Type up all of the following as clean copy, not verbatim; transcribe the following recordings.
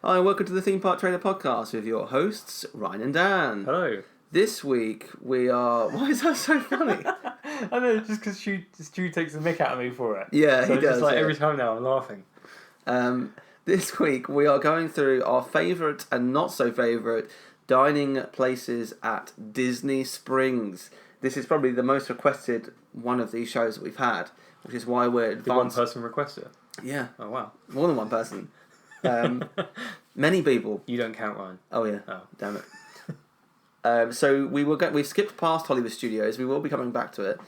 Hi, welcome to the Theme Park Trainer Podcast with your hosts, Ryan and Dan. Hello. This week we are... Why is that so funny? I know, just because Stu takes the mick out of me for it. Yeah, so he does. Just like yeah. every time now I'm laughing. This week we are going through our favourite and not so favourite dining places at Disney Springs. This is probably the most requested one of these shows that we've had, which is why we're Did one person request it? Yeah. Oh, wow. More than one person. Many people. You don't count, Ryan. Oh, yeah. Oh. Damn it. So we've skipped past Hollywood Studios. We will be coming back to it,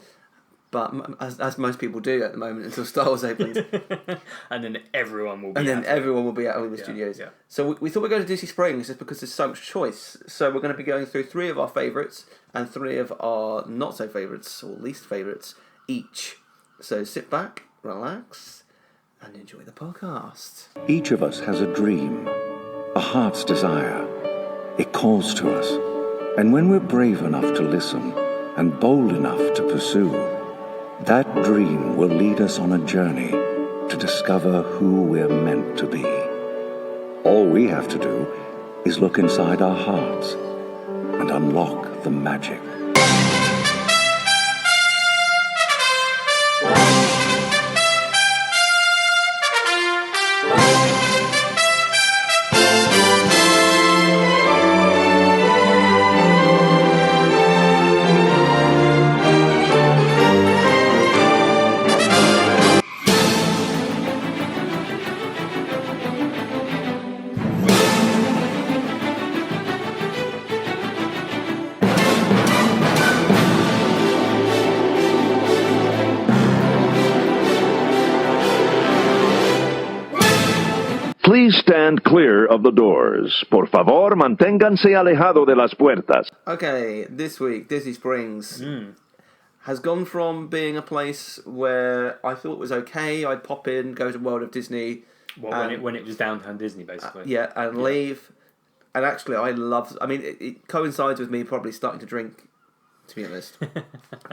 but as most people do at the moment until Star Wars opens, and then everyone will be. Everyone will be at Hollywood Studios. Yeah. So we thought we'd go to Disney Springs just because there's so much choice. So we're going to be going through 3 of our favourites and 3 of our not so favourites or least favourites each. So sit back, relax, and enjoy the podcast. Each of us has a dream, a heart's desire. It calls to us. And when we're brave enough to listen and bold enough to pursue, that dream will lead us on a journey to discover who we're meant to be. All we have to do is look inside our hearts and unlock the magic. Please stand clear of the doors. Por favor, manténganse alejado de las puertas. Okay, this week Disney Springs has gone from being a place where I thought was okay. I'd pop in, go to World of Disney. Well, when it was downtown Disney, basically. Leave. And actually, it coincides with me probably starting to drink, to be honest.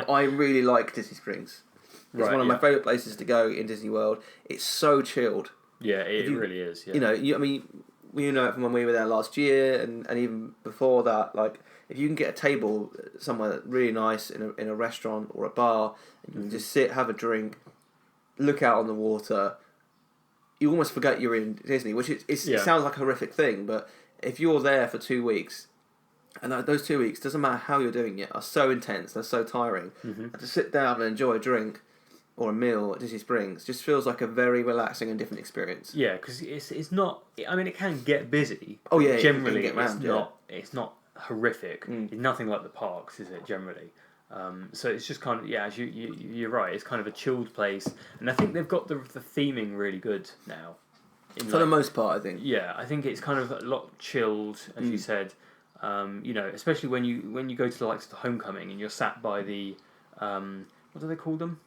I really like Disney Springs. It's one of my favourite places to go in Disney World. It's so chilled. Yeah, it really is. Yeah. You know it from when we were there last year, and even before that. Like, if you can get a table somewhere really nice in a restaurant or a bar, and you can just sit, have a drink, look out on the water, you almost forget you're in Disney, which it sounds like a horrific thing, but if you're there for 2 weeks, and those 2 weeks, doesn't matter how you're doing it, are so intense, they're so tiring, and to sit down and enjoy a drink or a meal at Disney Springs just feels like a very relaxing and different experience. Yeah, because it's not. I mean, it can get busy. Oh yeah, generally get around, it's not horrific. It's nothing like the parks, is it? Generally, so it's just kind of as you're right. It's kind of a chilled place, and I think they've got the theming really good now. For the most part, I think. Yeah, I think it's kind of a lot chilled, as you said. Especially when you go to the likes of the Homecoming and you're sat by the what do they call them?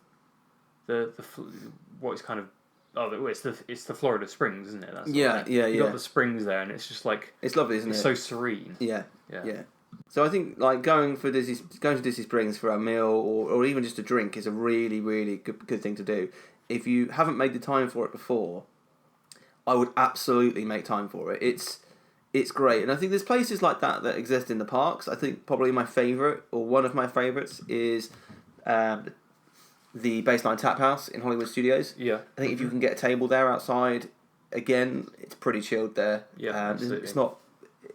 What is kind of it's the Florida Springs, isn't it? That's you got the springs there, and it's just like it's lovely, isn't it? It's so serene. Yeah. So I think like going to Disney Springs for a meal or even just a drink is a really, really good thing to do. If you haven't made the time for it before, I would absolutely make time for it. It's great, and I think there's places like that exist in the parks. I think probably my favourite or one of my favourites is the Baseline Tap House in Hollywood Studios. Yeah. I think if you can get a table there outside, again, it's pretty chilled there. Yeah, absolutely. It's not.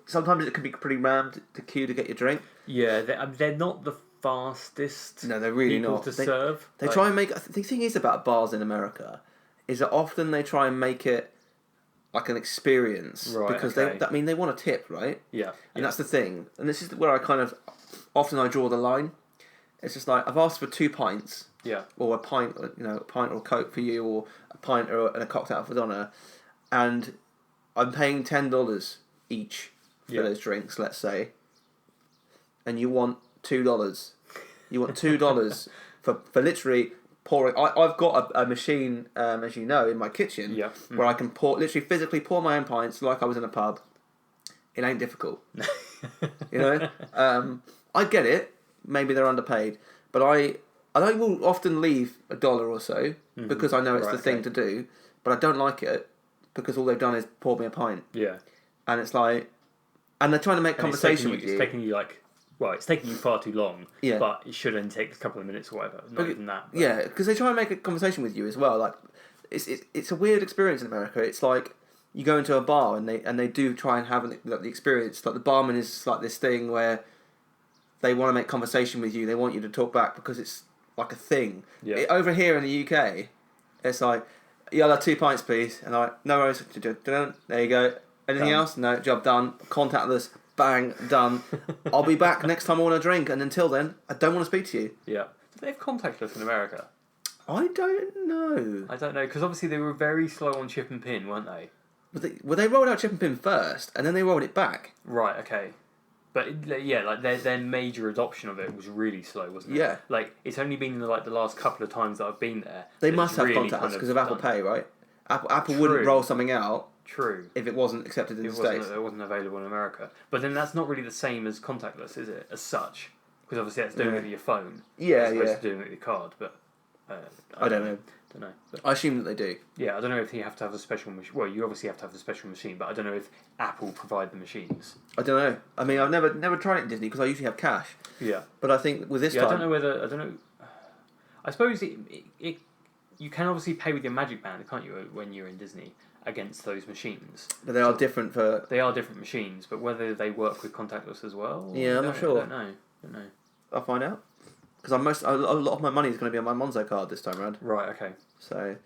Sometimes it can be pretty rammed to queue to get your drink. Yeah, they're not the fastest. No, they're really people not. to serve. They try and make. The thing is about bars in America is that often they try and make it like an experience, right? Because okay. they want a tip, right? Yeah. And that's the thing. And this is where I kind of often I draw the line. It's just like I've asked for 2 pints. Yeah. Or a pint or a Coke for you, or a pint and a cocktail for Donna, and I'm paying $10 each for those drinks, let's say, and you want $2. You want $2 for literally pouring. I've got a machine, as you know, in my kitchen, where I can literally physically pour my own pints like I was in a pub. It ain't difficult, I get it. Maybe they're underpaid, but I will often leave $1 or so because I know it's the thing to do, but I don't like it because all they've done is poured me a pint. Yeah. And it's like, and they're trying to make And conversation with you. It's taking you like, well, it's taking you far too long. Yeah. But it should only take a couple of minutes or whatever. Not even that. But. Yeah, because they try and make a conversation with you as well. Like, it's a weird experience in America. It's like you go into a bar and they do try and have the experience. Like the barman is like this thing where they want to make conversation with you. They want you to talk back because it's like a thing. Yeah. Over here in the UK, it's like, yeah, I'll have 2 pints, please. And I'm like, no worries. There you go. Anything Done. else? No, job done. Contactless. Bang, done. I'll be back next time I want a drink. And until then, I don't want to speak to you. Yeah. Do they have contactless in America? I don't know. I don't know, because obviously they were very slow on chip and pin, weren't they? Well, they rolled out chip and pin first, and then they rolled it back. Right, okay. But yeah, like their major adoption of it was really slow, wasn't it? Yeah. Like it's only been like the last couple of times that I've been there. They that must it's have really contactless kind because of Apple done. Pay, right? Apple True. wouldn't roll something out True. if it wasn't accepted in the States. It wasn't available in America. But then that's not really the same as contactless, is it? As such, because obviously that's doing it with your phone. Yeah, as opposed yeah. to doing it with your card. But I don't know. Don't know. But, I assume that they do. yeah, I don't know if you have to have a special machine. Well, you obviously have to have a special machine, but I don't know if Apple provide the machines. I don't know. I mean, I've never tried it in Disney because I usually have cash. Yeah. But I think with this Yeah, time, I don't know. I suppose it you can obviously pay with your Magic Band, can't you, when you're in Disney against those machines? but they are different for. They are different machines, but whether they work with contactless as well, Yeah, I'm not sure. I don't know. I'll find out because a lot of my money is going to be on my Monzo card this time around. Right. Okay. So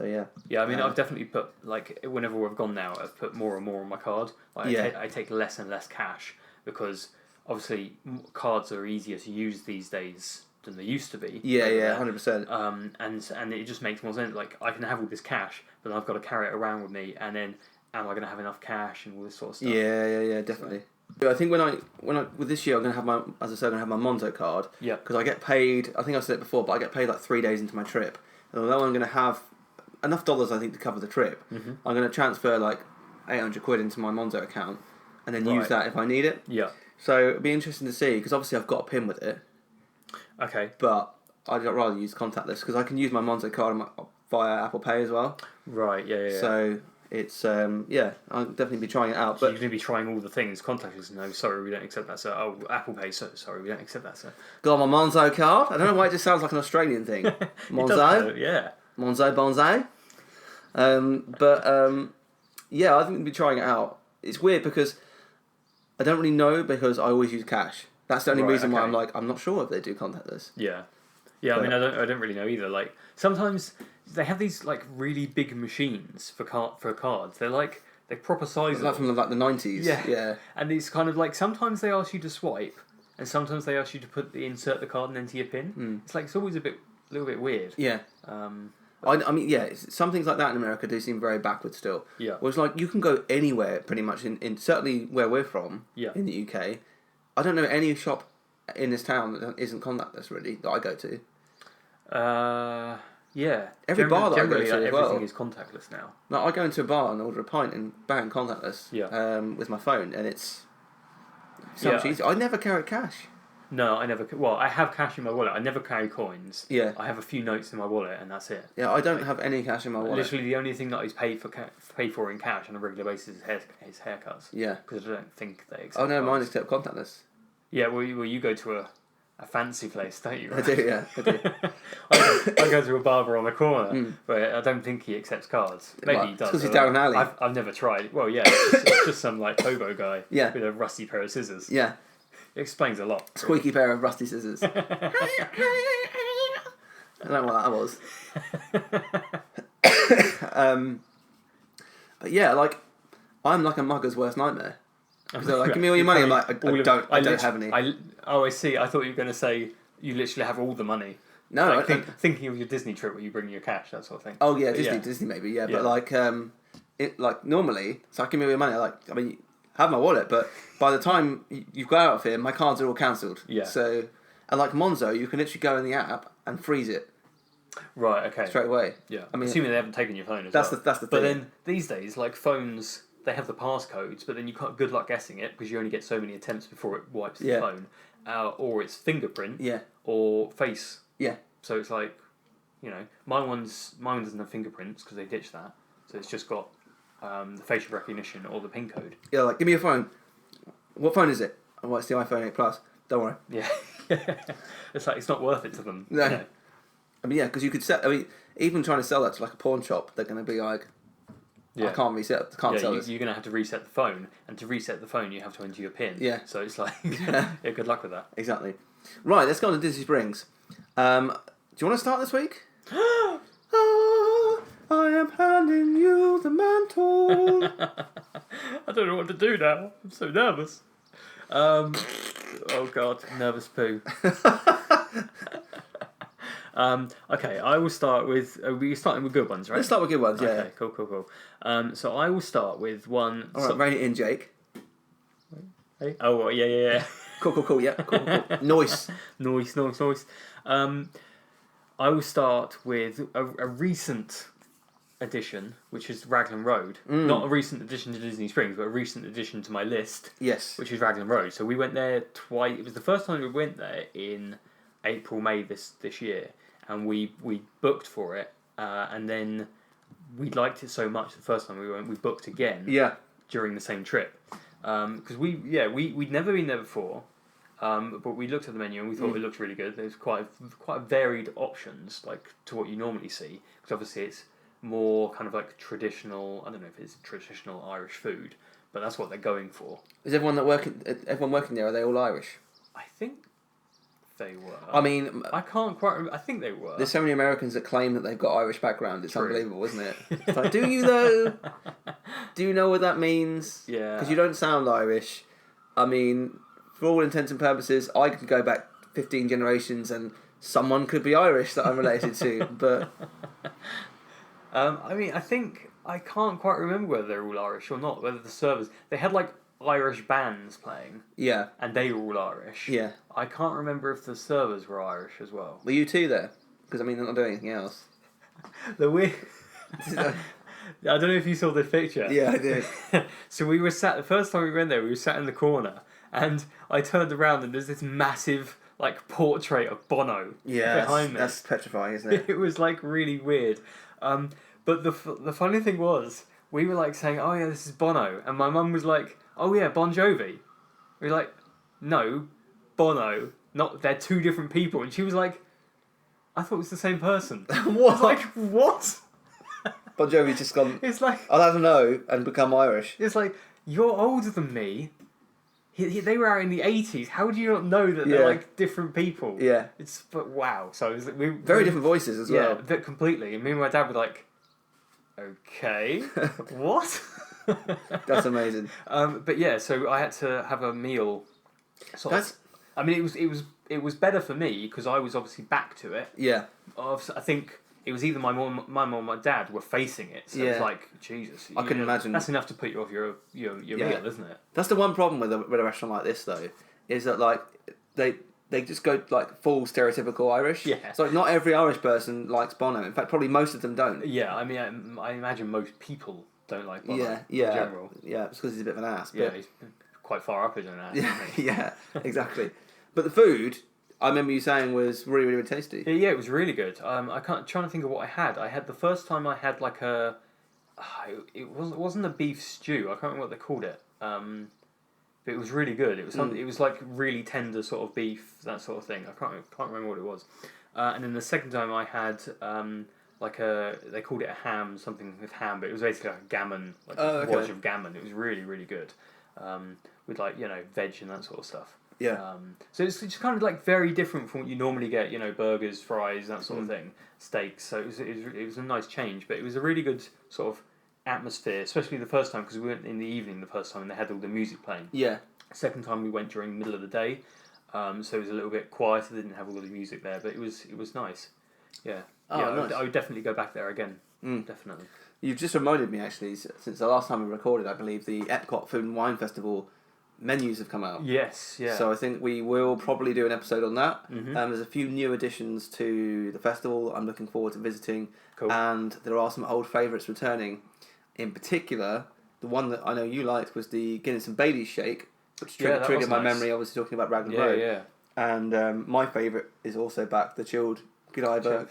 yeah. Yeah, I mean, I've definitely put like whenever we've gone now, I've put more and more on my card. Like, Yeah. I take less and less cash because obviously cards are easier to use these days than they used to be. Yeah, 100%. And it just makes more sense. Like I can have all this cash, but I've got to carry it around with me, and then am I going to have enough cash and all this sort of stuff? Yeah, definitely. I think when I with this year I'm gonna have my, as I said, I'm gonna have my Monzo card. Yeah. Because I get paid. I think I've said it before, but I get paid like 3 days into my trip, and although I'm gonna have enough dollars, I think, to cover the trip, Mm-hmm. I'm gonna transfer like 800 quid into my Monzo account, and then use Right. that if I need it. Yeah. So it'd be interesting to see because obviously I've got a PIN with it, Okay. but I'd rather use contactless because I can use my Monzo card via Apple Pay as well. Right. Yeah. So it's I'll definitely be trying it out. So But you're going to be trying all the things. Contactless, no, sorry, we don't accept that, sir. Oh, Apple Pay, sorry, we don't accept that, sir. got my Monzo card. I don't know why it just sounds like an Australian thing. It does, Monzo. yeah. Monzo Bonzo. Yeah, I think we'll be trying it out. It's weird because I don't really know because I always use cash. That's the only Right, reason why okay. I'm like, I'm not sure if they do contactless. Yeah. Yeah, I mean, I don't really know either. Like, sometimes they have these, like, really big machines for cards. They're proper sizes. Like from like the 90s. Yeah. Yeah. And it's kind of like, sometimes they ask you to swipe, and sometimes they ask you to insert the card and enter your PIN. It's like, it's always a little bit weird. Yeah. Um, I mean, yeah, some things like that in America do seem very backward still. Yeah. Whereas, like, you can go anywhere pretty much in certainly where we're from, Yeah. in the UK. I don't know any shop in this town that isn't contactless, really, that I go to. yeah. Every bar that I go generally, to as everything well. is contactless now. Like, I go into a bar and order a pint and bang, contactless. Yeah. With my phone, and it's so much Yeah. easier. I never carry cash. No, I never. Well, I have cash in my wallet. I never carry coins. Yeah. I have a few notes in my wallet, and that's it. Yeah, I don't have any cash in my wallet. Literally, the only thing that is paid for in cash on a regular basis is haircuts. Yeah. Because I don't think they accept. Oh no, mine cards. accept contactless. Yeah, well, you go to a fancy place, don't you? I do, yeah, I do. I go to a barber on the corner, but I don't think he accepts cards. Maybe Well, he it's does. 'cause he's I down don't- an alley. I've never tried. Well, yeah, it's just some like hobo guy Yeah. with a rusty pair of scissors. Yeah, It explains a lot. squeaky pair of rusty scissors. I don't know what that was. But yeah, like, I'm like a mugger's worst nightmare. Because they're like, give me all your money. I'm like, I don't have any. I see. I thought you were going to say you literally have all the money. No, Like, I- thinking of your Disney trip where you bring your cash, that sort of thing. Oh yeah, But Disney maybe, yeah. Yeah. But like, it normally, so I give me all your money. I mean, I have my wallet, but by the time you've got out of here, my cards are all cancelled. Yeah. So, and like Monzo, you can literally go in the app and freeze it Right. Okay. straight away. Yeah. I mean, assuming they haven't taken your phone as that's well. the But thing. then these days, like phones, they have the passcodes, but then you can't. Good luck guessing it because you only get so many attempts before it wipes the Yeah. phone, or it's fingerprint, Yeah. or face. Yeah. So it's like, you know, my one doesn't have fingerprints because they ditched that. So it's just got the facial recognition or the PIN code. Yeah, like, give me your phone. What phone is it? Oh, it's the iPhone 8 Plus. Don't worry. Yeah. It's like, it's not worth it to them. No. You know? I mean, yeah, because you could set. I mean, even trying to sell that to like a pawn shop, they're going to be like, I can't reset. Can't sell this. You're going to have to reset the phone, and to reset the phone, you have to enter your PIN. Yeah. So it's like, yeah, good luck with that. Exactly. Right, let's go on to Disney Springs. Do you want to start this week? I am handing you the mantle. I don't know what to do now. I'm so nervous. Oh God, nervous poo. Okay, I will start with. We're starting with good ones, right? Let's start with good ones. Yeah. Okay, cool. So I will start with one. All right, rein it in, Jake. Hey? Oh, well, yeah. Cool. Yeah, cool. Noise. Noise. I will start with a recent addition, which is Raglan Road. Not a recent addition to Disney Springs, but a recent addition to my list. Yes. Which is Raglan Road. So we went there twice. It was the first time we went there in April, May this year, and we booked for it, and then we liked it so much the first time we went, we booked again. Yeah. During the same trip, because we'd never been there before. But we looked at the menu and we thought it looked really good. There's quite varied options, like to what you normally see. Because obviously it's more kind of like traditional. I don't know if it's traditional Irish food, but that's what they're going for. Is everyone working there? Are they all Irish? I think they were. I mean, I can't quite remember. I think they were. There's so many Americans that claim that they've got Irish background. It's True. unbelievable, isn't it? It's like, do you though? Do you know what that means? Yeah. Because you don't sound Irish. I mean, for all intents and purposes, I could go back 15 generations and someone could be Irish that I'm related to, but... I mean, I can't quite remember whether they're all Irish or not, whether the servers... They had, like, Irish bands playing. Yeah. And they were all Irish. Yeah. I can't remember if the servers were Irish as well. Were you two there? Because, I mean, they're not doing anything else. The weird... I don't know if you saw the picture. Yeah, I did. So we were sat... The first time we went there, we were sat in the corner, and I turned around and there's this massive, like, portrait of Bono behind me. That's petrifying, isn't it? It was, like, really weird. But the funny thing was, we were, like, saying, oh, yeah, this is Bono. And my mum was like, oh, yeah, Bon Jovi. We were like, no, Bono. They're two different people. And she was like, I thought it was the same person. What? I was like, what? Bon Jovi's just gone, It's like... I'll have to know, and become Irish. It's like, you're older than me. They were out in the 80s. How do you not know that they're like different people? Yeah. But wow. So it was, Very different voices as well. Yeah, completely. And me and my dad were like, okay, what? That's amazing. But yeah, so I had to have a meal. I mean, it was better for me because I was obviously back to it. Yeah. I think it was either my mum or my dad were facing it. So it's like, Jesus. I couldn't imagine. That's enough to put you off your meal, isn't it? That's the one problem with a restaurant like this, though, is that, like, they just go, like, full stereotypical Irish. Yeah. So, like, not every Irish person likes Bono. In fact, probably most of them don't. Yeah, I mean, I imagine most people don't like Bono in Yeah. general. Yeah, it's because he's a bit of an ass. Yeah, But, he's quite far up as an ass, isn't he? yeah, exactly. But the food, I remember you saying, was really, really tasty. Yeah, it was really good. I can't trying to think of what I had. I had the first time I had like a, it wasn't a beef stew. I can't remember what they called it. But it was really good. It was it was like really tender sort of beef, that sort of thing. I can't remember what it was. And then the second time I had they called it a ham, something with ham, but it was basically like a gammon, watch of gammon. It was really, really good. With like, veg and that sort of stuff. Yeah. So it's just kind of like very different from what you normally get, burgers, fries, that sort of thing, steaks. So it was a nice change, but it was a really good sort of atmosphere, especially the first time because we went in the evening the first time and they had all the music playing. Yeah. Second time we went during the middle of the day, so it was a little bit quieter. They didn't have all of the music there, but it was nice. Yeah. Nice. I would definitely go back there again. Definitely. You've just reminded me, actually, since the last time we recorded, I believe the Epcot Food and Wine Festival menus have come out. Yes, yeah. So I think we will probably do an episode on that. There's a few new additions to the festival I'm looking forward to visiting. Cool. And there are some old favourites returning. In particular, the one that I know you liked was the Guinness and Bailey's shake, which triggered my memory, obviously talking about Raglan Road. Yeah. And my favourite is also back, the chilled Godiva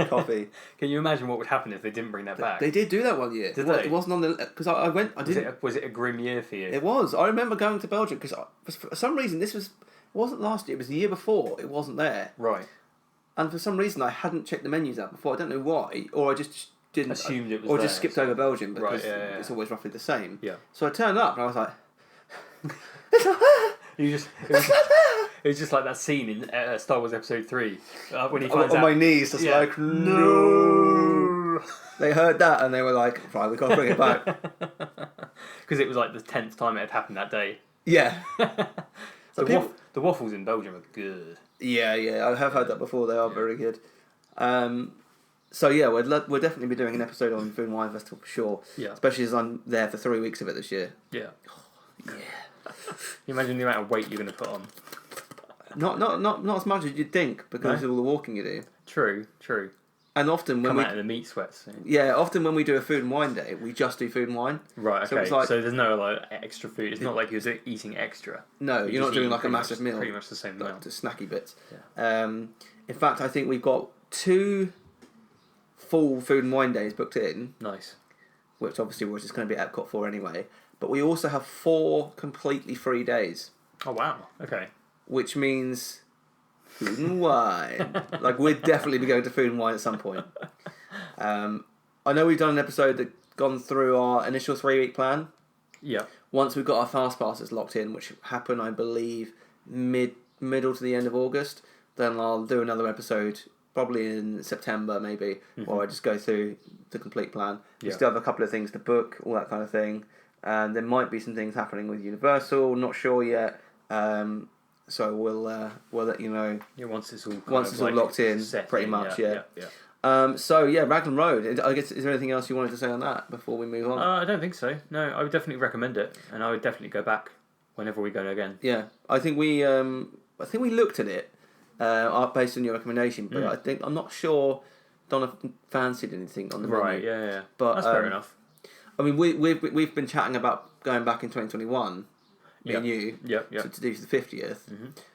coffee. Can you imagine what would happen if they didn't bring that back? They did do that one year. Did they? It wasn't on the because I went. I didn't. Was it a grim year for you? It was. I remember going to Belgium because for some reason it wasn't last year. It was the year before. It wasn't there. Right. And for some reason I hadn't checked the menus out before. I don't know why, or I just didn't Assumed it was or there, just skipped over Belgium because yeah. it's always roughly the same. Yeah. So I turned up and I was like, It was just like that scene in Star Wars Episode 3 when he finds on out. my knees, just like no. They heard that and they were like, right, we got to bring it back. Because it was like the 10th time it had happened that day. Yeah. The waffles in Belgium are good. Yeah, I have heard that before. They are very good. So yeah, we'll definitely be doing an episode on Food and Wine Festival for sure. Yeah. Especially as I'm there for 3 weeks of it this year. Yeah. Yeah. Can you imagine the amount of weight you're going to put on? Not as much as you'd think because No? of all the walking you do. True. And often when Come we out in the meat sweats. often when we do a food and wine day, we just do food and wine. Right, So okay. it's like- So there's no like extra food. It's not like you're eating extra. No, you're not just doing eat like a pretty massive much- meal. Pretty much the same Like amount. the snacky bits. Yeah. In fact, I think we've got 2 full food and wine days booked in, Nice. which obviously we're just going to be at Epcot for anyway. But we also have 4 completely free days, Oh wow. Okay. which means food and wine. Like we'd definitely be going to food and wine at some point. I know we've done an episode that gone through our initial 3-week plan. Yeah. Once we've got our fast passes locked in, which happen, I believe, middle to the end of August, then I'll do another episode probably in September maybe, where I just go through the complete plan. We Yeah. still have a couple of things to book, all that kind of thing, and there might be some things happening with Universal. Not sure yet, so we'll let you know. Yeah. Once it's all Locked in, set pretty in, much, Yeah. So yeah, Raglan Road. I guess is there anything else you wanted to say on that before we move on? I don't think so. No, I would definitely recommend it, and I would definitely go back whenever we go again. Yeah, I think we looked at it based on your recommendation, but I'm not sure Donna fancied anything on the menu. Right. Yeah. But, That's fair enough. I mean, we've been chatting about going back in 2021, me and you, Yep. to do the 50th.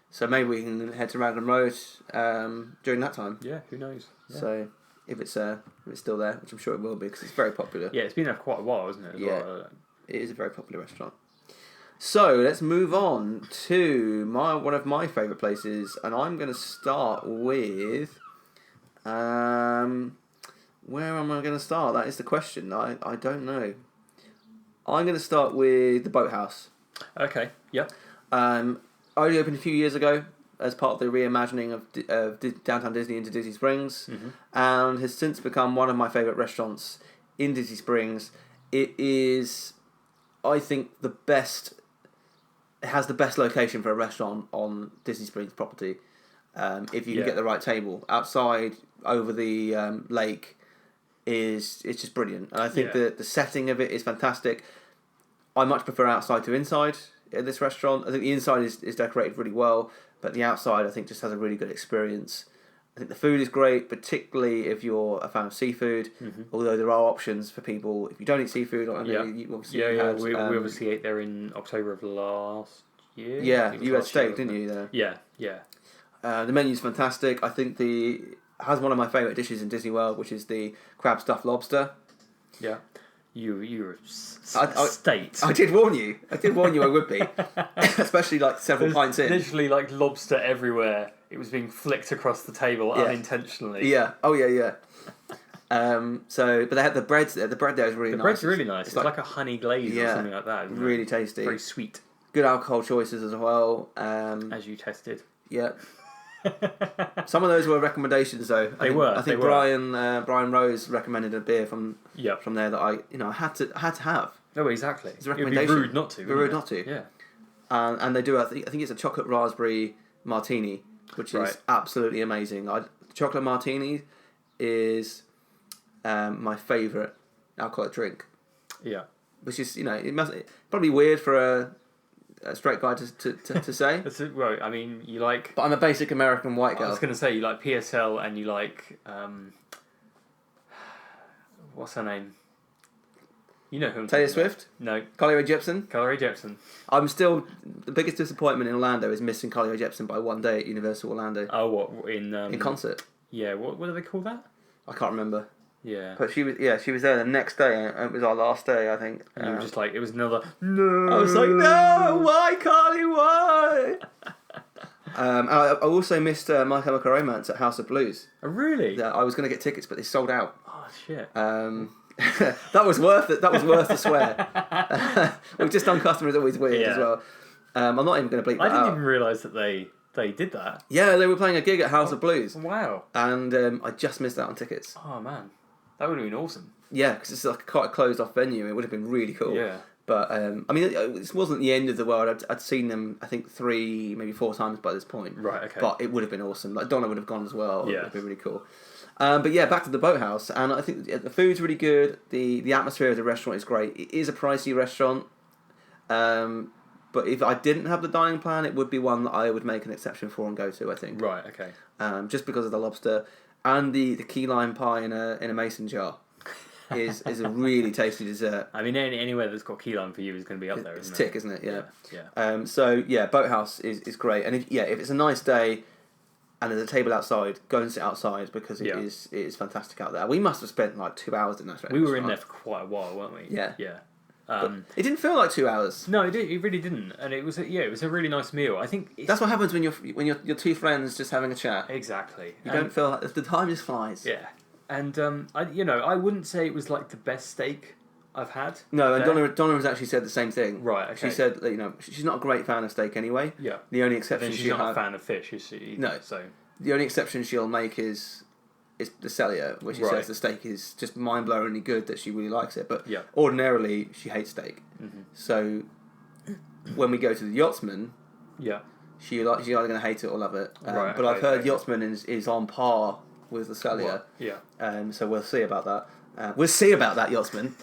So maybe we can head to Raglan Road during that time. Yeah. Who knows? Yeah. So if it's still there, which I'm sure it will be because it's very popular. Yeah, it's been there for quite a while, isn't it? as Yeah. well? It is a very popular restaurant. So let's move on to one of my favourite places, and I'm going to start with. Where am I going to start? That is the question. I don't know. I'm going to start with the Boathouse. Okay. Yep. Only opened a few years ago as part of the reimagining of Downtown Disney into Disney Springs, and has since become one of my favourite restaurants in Disney Springs. It is, I think, the best. It has the best location for a restaurant on Disney Springs property. If you can get the right table outside over the lake, it's just brilliant. And I think the setting of it is fantastic. I much prefer outside to inside at this restaurant. I think the inside is decorated really well, but the outside I think just has a really good experience. I think the food is great, particularly if you're a fan of seafood. Although there are options for people if you don't eat seafood. I know you obviously had, we obviously ate there in October of last year. Yeah, I think it was you had last year, steak, didn't you? There. Yeah. The menu's fantastic. I think has one of my favourite dishes in Disney World, which is the crab stuffed lobster. Yeah. You were state. I did warn you. I would be, especially like several pints in. Literally like lobster everywhere. It was being flicked across the table unintentionally. Yeah. Oh yeah. But they had the breads there. The bread there is really nice. The bread's really nice. It's like a honey glaze or Yeah, something like that. isn't it? really tasty. Very sweet, Good alcohol choices as well. as you tested. Yeah. Some of those were recommendations though. I think Brian Rose recommended a beer from there that I had to have. Oh, exactly. It's a It'd be recommendation. rude not to. It'd be rude not to. Yeah. And they do. I think it's a chocolate raspberry martini, which is absolutely amazing. Chocolate martini is my favourite alcoholic drink. Yeah. Which is it probably weird for a straight guy to say. Well, I mean, you like. But I'm a basic American white girl. I was going to say you like PSL and you like what's her name? You know who I'm Taylor talking about. Swift? No. Carly Rae Jepsen? Carly Rae Jepsen. I'm still... The biggest disappointment in Orlando is missing Carly Rae Jepsen by one day at Universal Orlando. Oh, what? In in concert. Yeah, what do they call that? I can't remember. Yeah. But she was there the next day, and it was our last day, I think. And you were just like, it was another, no. I was like, no, why, Carly, why? I also missed My Chemical Romance at House of Blues. Oh, really? I was going to get tickets, but they sold out. Oh, shit. That was worth it. That was worth the swear. We've just done customers always weird as well. I'm not even going to bleep that I didn't out. even realise that they did that. Yeah, they were playing a gig at House of Blues. Wow. And I just missed out on tickets. Oh, man. That would have been awesome. Yeah, because it's like quite a closed off venue. It would have been really cool. Yeah. But, I mean, this wasn't the end of the world. I'd seen them, I think, 3, maybe 4 times by this point. Right, okay. But it would have been awesome. Like, Donna would have gone as well. Yeah. It would have been really cool. But yeah, back to the Boathouse. And I think the food's really good. The atmosphere of the restaurant is great. It is a pricey restaurant. But if I didn't have the dining plan, it would be one that I would make an exception for and go to, I think. Right, okay. Just because of the lobster. And the key lime pie in a mason jar. is a really tasty dessert. I mean, anywhere that's got key lime for you is going to be up there, It's isn't it? tick, isn't it? Yeah. Yeah. So yeah, Boathouse is great, and if it's a nice day, and there's a table outside, go and sit outside because it is fantastic out there. We must have spent like 2 hours in that restaurant. We were in there for quite a while, weren't we? Yeah. Yeah. But it didn't feel like 2 hours. No, it really didn't, and it was a really nice meal. I think That's what happens when you're two friends just having a chat. exactly. You don't feel like the time just flies. Yeah. And I wouldn't say it was like the best steak I've had. No, and there. Donna has actually said the same thing. Right, okay. She said that, she's not a great fan of steak anyway. Yeah. The only Then exception she's she'll not a have, fan of fish, is she? No. So the only exception she'll make is the Celia, where she Right. says the steak is just mind-blowingly good, that she really likes it. But Yeah. ordinarily, she hates steak. Mm-hmm. So when we go to the Yachtsman, yeah. she's either going to hate it or love it. Right, but I've okay, heard okay. Yachtsman is on par with the Celia. Yeah. So we'll see about that. We'll see about that, Yachtsman.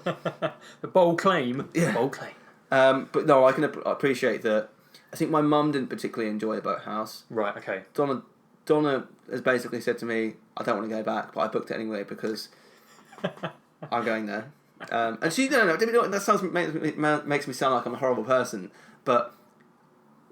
The bold claim. Yeah. Bold claim. But no, I can appreciate that. I think my mum didn't particularly enjoy Boathouse. Right. Okay. Donna has basically said to me, I don't want to go back, but I booked it anyway because I'm going there. And she, no, that sounds makes me sound like I'm a horrible person, but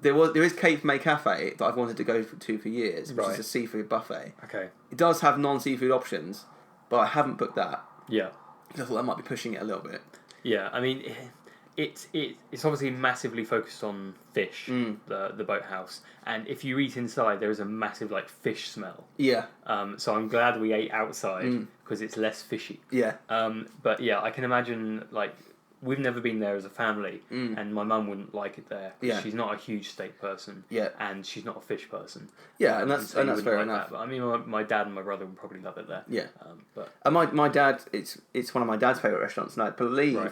there is Cape May Cafe that I've wanted to go to for years, which Right. is a seafood buffet. Okay. It does have non-seafood options, but I haven't booked that. Yeah. I thought that might be pushing it a little bit. Yeah. I mean, it's obviously massively focused on fish. The boathouse, and if you eat inside, there is a massive like fish smell. Yeah, So I'm glad we ate outside because it's less fishy. yeah, But yeah, I can imagine like we've never been there as a family, and my mum wouldn't like it there. 'Cause Yeah. she's not a huge steak person. Yeah. And she's not a fish person. yeah, and that's so you fair wouldn't like enough. that. But I mean, my dad and my brother would probably love it there. Yeah. But And my dad, it's one of my dad's favourite restaurants, and I believe Right.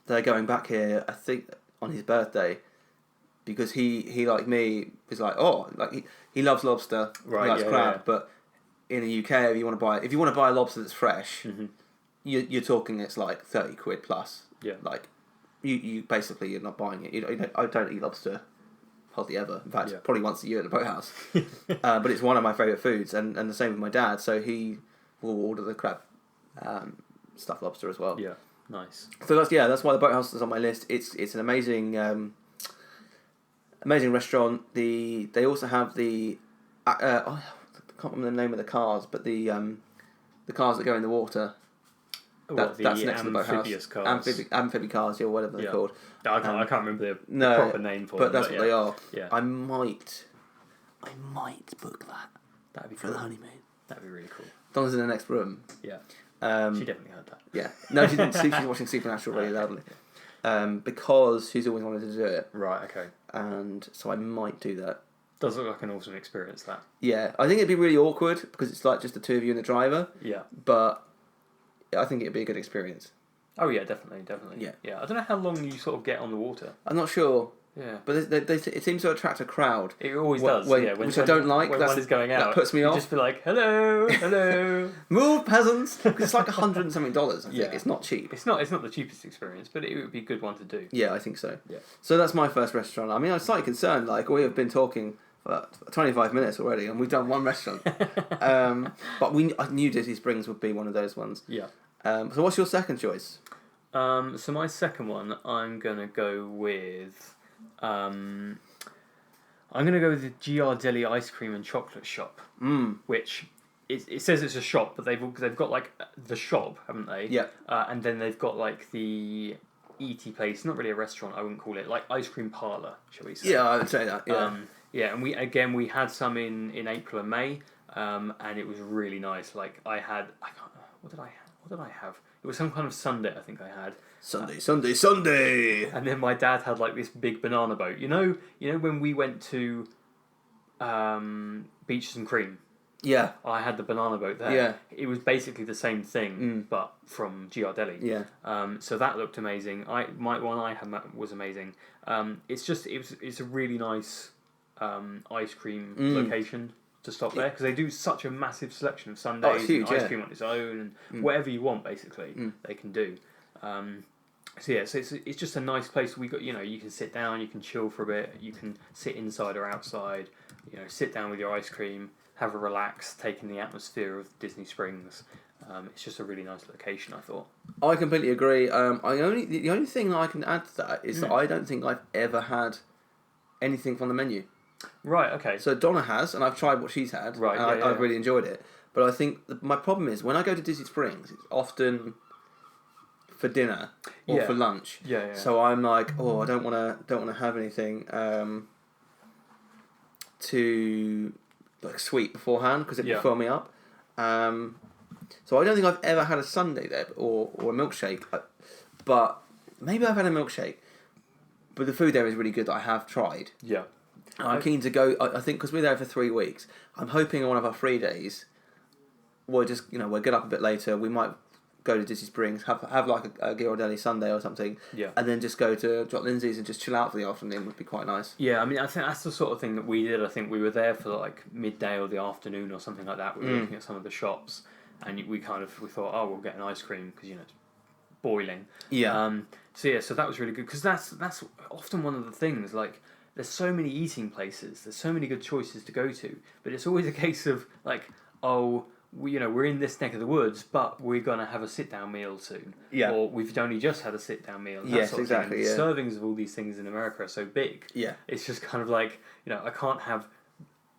they're going back here, I think, on his birthday, because he like me, is like, he loves lobster, Right, he likes yeah, crab, yeah. but in the UK, if you want to buy a lobster that's fresh, you're talking it's like 30 quid plus. Yeah. Like, you basically, you're not buying it. I don't eat lobster hardly ever. In fact, Yeah. probably once a year at the Boathouse. But it's one of my favourite foods, and the same with my dad, so he will order the crab stuffed lobster as well. yeah, nice. So that's why the Boathouse is on my list. It's an amazing amazing restaurant. They also have the I can't remember the name of the cars, but the cars that go in the water. What, That's next to the Boathouse. amphibious cars. Amphibious cars, or whatever they're Yeah. called. I can't remember the No, proper name for but them. that's what they are. Yeah. I might book that That'd be for cool. the honeymoon. That'd be really cool. Donna's in the next room. Yeah. Um, She definitely heard that. Yeah. No, she didn't. She's watching Supernatural really loudly. Because she's always wanted to do it, Right. Okay. and so I might do that. Does look like an awesome experience. That. Yeah, I think it'd be really awkward because it's like just the two of you and the driver, Yeah. but I think it'd be a good experience. Oh yeah, definitely. Yeah. Yeah. I don't know how long you sort of get on the water. I'm not sure, Yeah. but it seems to attract a crowd. It always Wh- does. when- yeah. which I don't like. When That's- one is going that out, puts me you off. Just be like, hello, hello. Move, peasants! 'Cause it's like $100 and something. I think Yeah. it's not cheap. It's not the cheapest experience, but it would be a good one to do. Yeah, I think so. Yeah. So that's my first restaurant. I mean, I'm slightly concerned. Like, we have been talking for 25 minutes already, and we've done one restaurant. But I knew Disney Springs would be one of those ones. Yeah. So what's your second choice? So my second one, I'm gonna go with, the Giardelli Ice Cream and Chocolate Shop, which it says it's a shop, but they've got like the shop, haven't they? Yeah. And then they've got like the eaty place, not really a restaurant, I wouldn't call it, like ice cream parlour, shall we say? Yeah, I would say that. Yeah. Yeah, and we had some in April and May, and it was really nice. Like what did I have? It was some kind of sundae, I think I had. Sunday. And then my dad had like this big banana boat. You know when we went to Beaches and Cream. Yeah. I had the banana boat there. Yeah. It was basically the same thing, but from Giardelli. Yeah. So that looked amazing. My one I had was amazing. It's a really nice ice cream location to stop there because they do such a massive selection of sundaes, it's huge, and ice cream on its own, and whatever you want basically they can do. So it's just a nice place. We got you can sit down, you can chill for a bit, you can sit inside or outside. Sit down with your ice cream, have a relax, take in the atmosphere of Disney Springs. It's just a really nice location, I thought. I completely agree. The only thing that I can add to that is that I don't think I've ever had anything from the menu. Right. Okay. So Donna has, and I've tried what she's had. Right. And Yeah, I've really enjoyed it. But I think my problem is when I go to Disney Springs, it's often for dinner or for lunch. Yeah. So I'm like, I don't want to have anything too like sweet beforehand because it will fill me up. So I don't think I've ever had a sundae there or a milkshake, but maybe I've had a milkshake. But the food there is really good that I have tried. Yeah. I'm keen to go. I think because we're there for 3 weeks, I'm hoping on one of our 3 days, we'll just we'll get up a bit later. We might go to Disney Springs, have like a Ghirardelli sundae or something, and then just go to Jock Lindsay's and just chill out for the afternoon would be quite nice. Yeah, I mean, I think that's the sort of thing that we did. I think we were there for like midday or the afternoon or something like that. We were looking at some of the shops, and we thought, we'll get an ice cream because it's boiling. Yeah. So that was really good because that's often one of the things like. There's so many eating places. There's so many good choices to go to, but it's always a case of like, we're in this neck of the woods, but we're gonna have a sit-down meal soon. Yeah. Or we've only just had a sit-down meal. Yes, exactly. The servings of all these things in America are so big. Yeah. It's just kind of like I can't have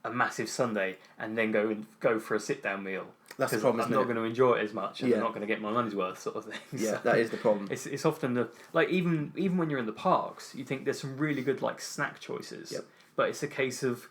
a massive sundae and then go for a sit-down meal. That's the problem. I'm not going to enjoy it as much, and I'm not going to get my money's worth, sort of thing. Yeah, So that is the problem. It's often even when you're in the parks, you think there's some really good like snack choices. Yep. But it's a case of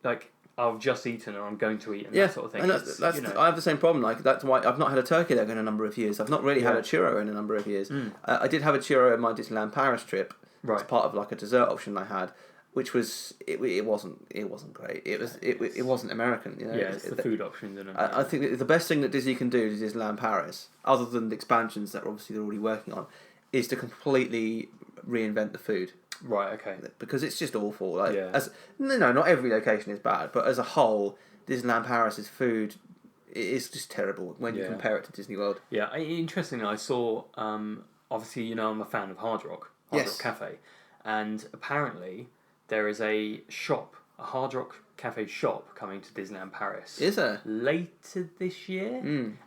like I've just eaten or I'm going to eat and that sort of thing. And that's I have the same problem. Like that's why I've not had a turkey there in a number of years. I've not really had a churro in a number of years. I did have a churro in my Disneyland Paris trip. Right. As part of like a dessert option I had. Which was it wasn't great. It wasn't American. Yeah, it's the food options in it. I think that the best thing that Disney can do to Disneyland Paris, other than the expansions that obviously they're already working on, is to completely reinvent the food. Right. Okay. Because it's just awful. Like, Yeah. Not every location is bad, but as a whole, Disneyland Paris's food is just terrible when you compare it to Disney World. Yeah. Interestingly, I saw. Obviously, I'm a fan of Hard Rock Cafe, and apparently. There is a Hard Rock Cafe shop coming to Disneyland Paris. Is there? Later this year.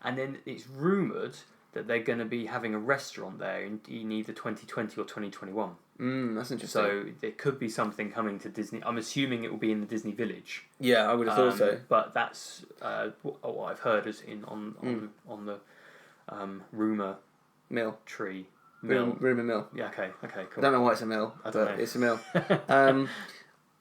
And then it's rumoured that they're going to be having a restaurant there in either 2020 or 2021. That's interesting. So there could be something coming to Disney. I'm assuming it will be in the Disney Village. Yeah, I would have thought so. But that's what I've heard is on the rumour mill tree. Rumour mill. Yeah. Okay. Cool. I don't know why it's a mill, but it's a mill.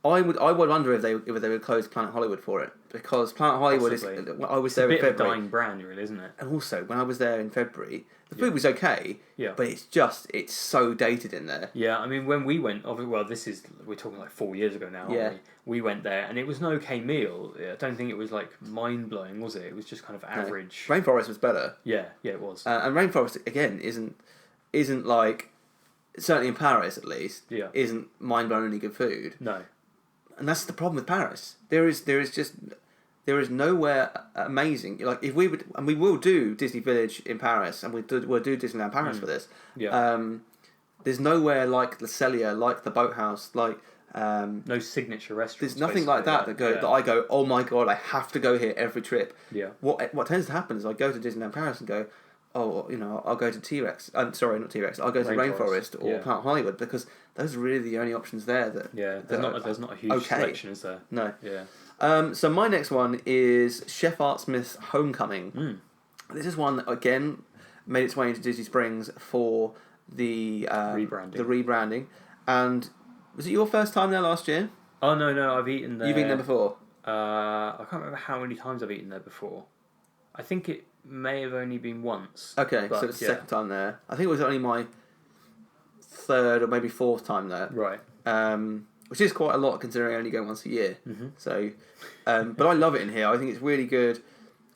I would wonder if they would close Planet Hollywood for it because Planet Hollywood Possibly. I was there in February. It's a bit of a dying brand, really, isn't it? And also, when I was there in February, the food was okay. Yeah. But it's so dated in there. Yeah, I mean, when we went, we're talking like 4 years ago now, aren't we? We went there, and it was an okay meal. I don't think it was like mind blowing, was it? It was just kind of average. Rainforest was better. Yeah, it was. And Rainforest again isn't like, certainly in Paris at least, isn't mind-blowingly good food. No. And that's the problem with Paris. There is nowhere amazing. Like if we would, and we will do Disney Village in Paris, and we'll do Disneyland Paris for this. Yeah. There's nowhere like Le Cellier, like the Boathouse, like no signature restaurants. There's nothing like that that I go, oh my god, I have to go here every trip. Yeah. What tends to happen is I go to Disneyland Paris and go, I'll go to T-Rex. I'm sorry, not T-Rex. I'll go to Rainforest or Planet Hollywood because those are really the only options there. There's not a huge selection, is there? No. Yeah. So my next one is Chef Art Smith's Homecoming. This is one that, again, made its way into Disney Springs for the rebranding. And was it your first time there last year? Oh, no, I've eaten there. You've eaten there before? I can't remember how many times I've eaten there before. I think it may have only been once. Okay, so it's the second time there. I think it was only my third or maybe fourth time there. Right. Which is quite a lot considering I only go once a year. So, but I love it in here. I think it's really good.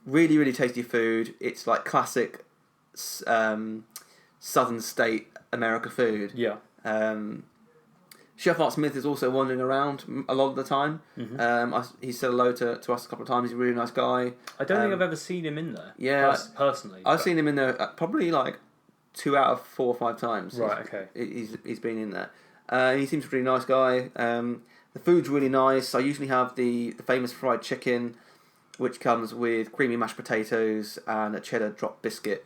Really, really tasty food. It's like classic southern state America food. Yeah. Chef Art Smith is also wandering around a lot of the time. He said hello to us a couple of times. He's a really nice guy. I don't think I've ever seen him in there. Yeah, personally. I've seen him in there probably like 2 out of 4 or 5 times. Right. Okay. He's been in there. He seems a really nice guy. The food's really nice. I usually have the famous fried chicken, which comes with creamy mashed potatoes and a cheddar drop biscuit,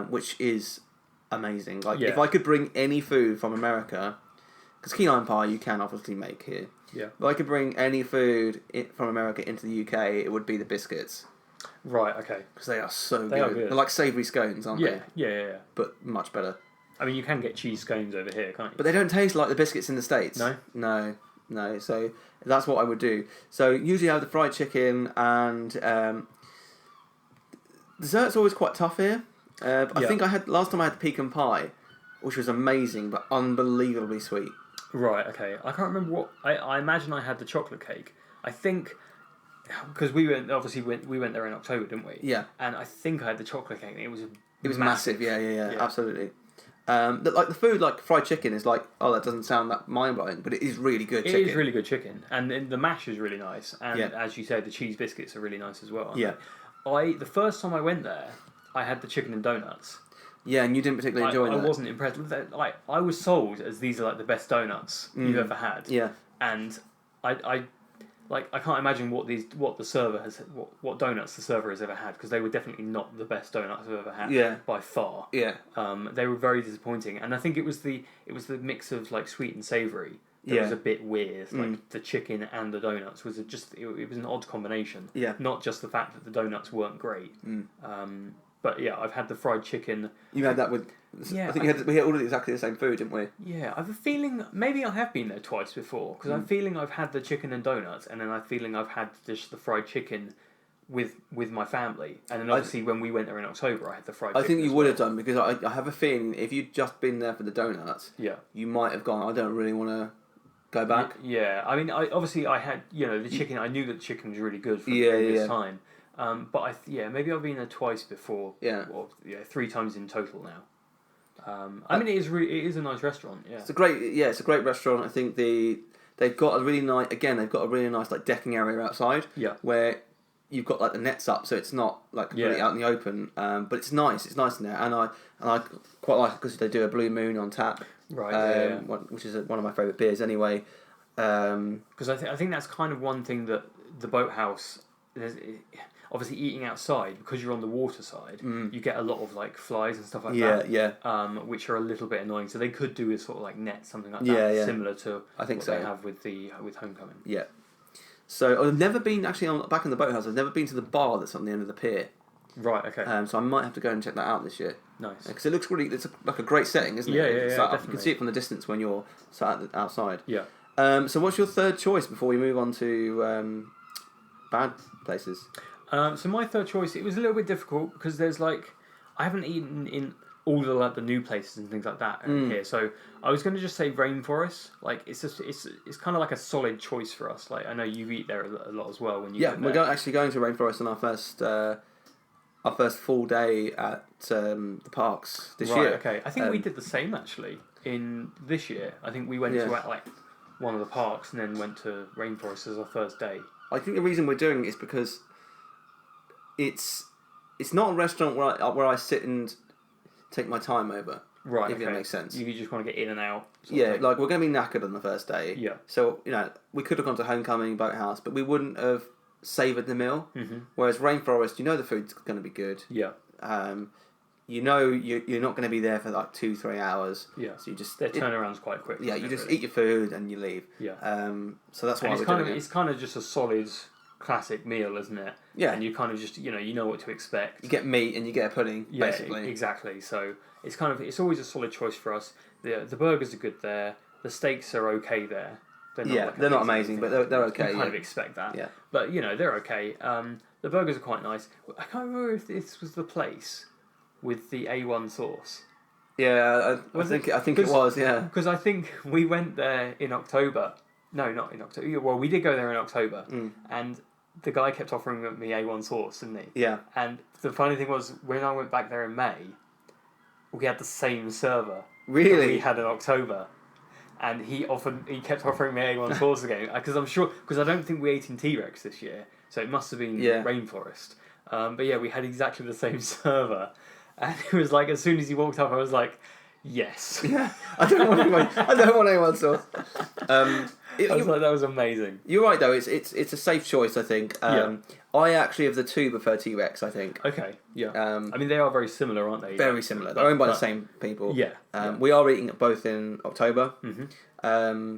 which is amazing. Like if I could bring any food from America, because key lime pie you can obviously make here. Yeah. If I could bring any food from America into the UK, it would be the biscuits. Right. Okay. Because they are so good. Are good. They're like savoury scones, aren't they? Yeah. But much better. I mean, you can get cheese scones over here, can't you? But they don't taste like the biscuits in the States. No? No. So that's what I would do. So usually I have the fried chicken and dessert's always quite tough here. I think last time I had the pecan pie, which was amazing but unbelievably sweet. Right. Okay. I can't remember what I imagine. I had the chocolate cake. I think because we went there in October, didn't we? Yeah. And I think I had the chocolate cake. And it was massive. Yeah. Absolutely. Like the food, like fried chicken, is like, oh, that doesn't sound that mind blowing, but it is really good chicken. It is really good chicken, and the mash is really nice. And as you said, the cheese biscuits are really nice as well. Yeah. The first time I went there, I had the chicken and donuts. Yeah, and you didn't particularly enjoy that. I wasn't impressed with that. Like I was sold as these are like the best donuts you've ever had. Yeah. And I can't imagine what donuts the server has ever had, because they were definitely not the best donuts I've ever had by far. Yeah. They were very disappointing, and I think it was the mix of like sweet and savoury that was a bit weird. Like the chicken and the donuts was it was an odd combination. Yeah. Not just the fact that the donuts weren't great. But yeah, I've had the fried chicken. You had that with... Yeah, I think we had all exactly the same food, didn't we? Yeah, I have a feeling... Maybe I have been there twice before, because I'm feeling I've had the chicken and donuts, and then I'm feeling I've had just the fried chicken with my family. And then obviously when we went there in October, I had the fried chicken. I think you would have done, because I have a feeling if you'd just been there for the donuts, you might have gone, I don't really want to go back. Yeah, I mean, I had, the chicken. I knew that the chicken was really good from the previous time. But maybe I've been there twice before. Yeah. Or 3 times in total now. I mean, it is a nice restaurant. Yeah. It's a great restaurant. I think they've got a really nice like decking area outside. Yeah. Where you've got like the nets up, so it's not like completely out in the open. But it's nice. It's nice in there, and I quite like it because they do a Blue Moon on tap. Right. Which is one of my favourite beers anyway. Because I think that's kind of one thing that the Boathouse. Obviously, eating outside, because you're on the water side, you get a lot of like flies and stuff like that. Which are a little bit annoying. So they could do a sort of like net, something like that, similar to what they have with Homecoming. Yeah. So I've never been back in the Boathouse. I've never been to the bar that's on the end of the pier. Right. Okay. So I might have to go and check that out this year. Nice. Because it looks really. It's like a great setting, isn't it? Yeah. Definitely. You can see it from the distance when you're sat outside. Yeah. So what's your third choice before we move on to bad places? So my third choice, it was a little bit difficult because there's like I haven't eaten in all the like the new places and things like that here. So I was going to just say Rainforest. Like it's kind of like a solid choice for us. Like I know you eat there a lot as well when you. Yeah, we're actually going to Rainforest on our first full day at the parks this year. Okay, I think we did the same actually in this year. I think we went to like one of the parks and then went to Rainforest as our first day. I think the reason we're doing it is because it's not a restaurant where I sit and take my time over. Right. If that makes sense. You just want to get in and out. Yeah, like we're going to be knackered on the first day. Yeah. So we could have gone to Homecoming, Boathouse, but we wouldn't have savoured the meal. Mm-hmm. Whereas Rainforest, the food's going to be good. Yeah. You're not going to be there for like 2-3 hours. Yeah. So you just their turnaround's quite quick. Yeah, you just eat your food and you leave. Yeah. So that's why it's kind of just a solid classic meal, isn't it? Yeah. And you kind of just, you know what to expect. You get meat and you get a pudding, Yeah, basically. exactly. So it's always a solid choice for us. The burgers are good there. The steaks are okay there. They're not They're not amazing, but they're okay. You kind of expect that. Yeah. But they're okay. The burgers are quite nice. I can't remember if this was the place with the A1 sauce. Yeah, I think it was. Yeah. Because I think we went there in October. No, not in October. Well, we did go there in October, and the guy kept offering me A1 sauce, didn't he? Yeah. And the funny thing was, when I went back there in May, we had the same server Really? that we had in October, and he kept offering me A1 sauce again, because I don't think we ate in T-Rex this year, so it must have been Rainforest. But yeah, we had exactly the same server, and it was like, as soon as he walked up, I was like, yes. Yeah. I don't want anyone sauce. I was like, that was amazing. You're right though. It's a safe choice, I think. I actually, of the two, prefer T-Rex. I think. Okay. Yeah. I mean, they are very similar, aren't they? Very similar. They're owned by the same people. Yeah. We are eating it both in October. Mm-hmm.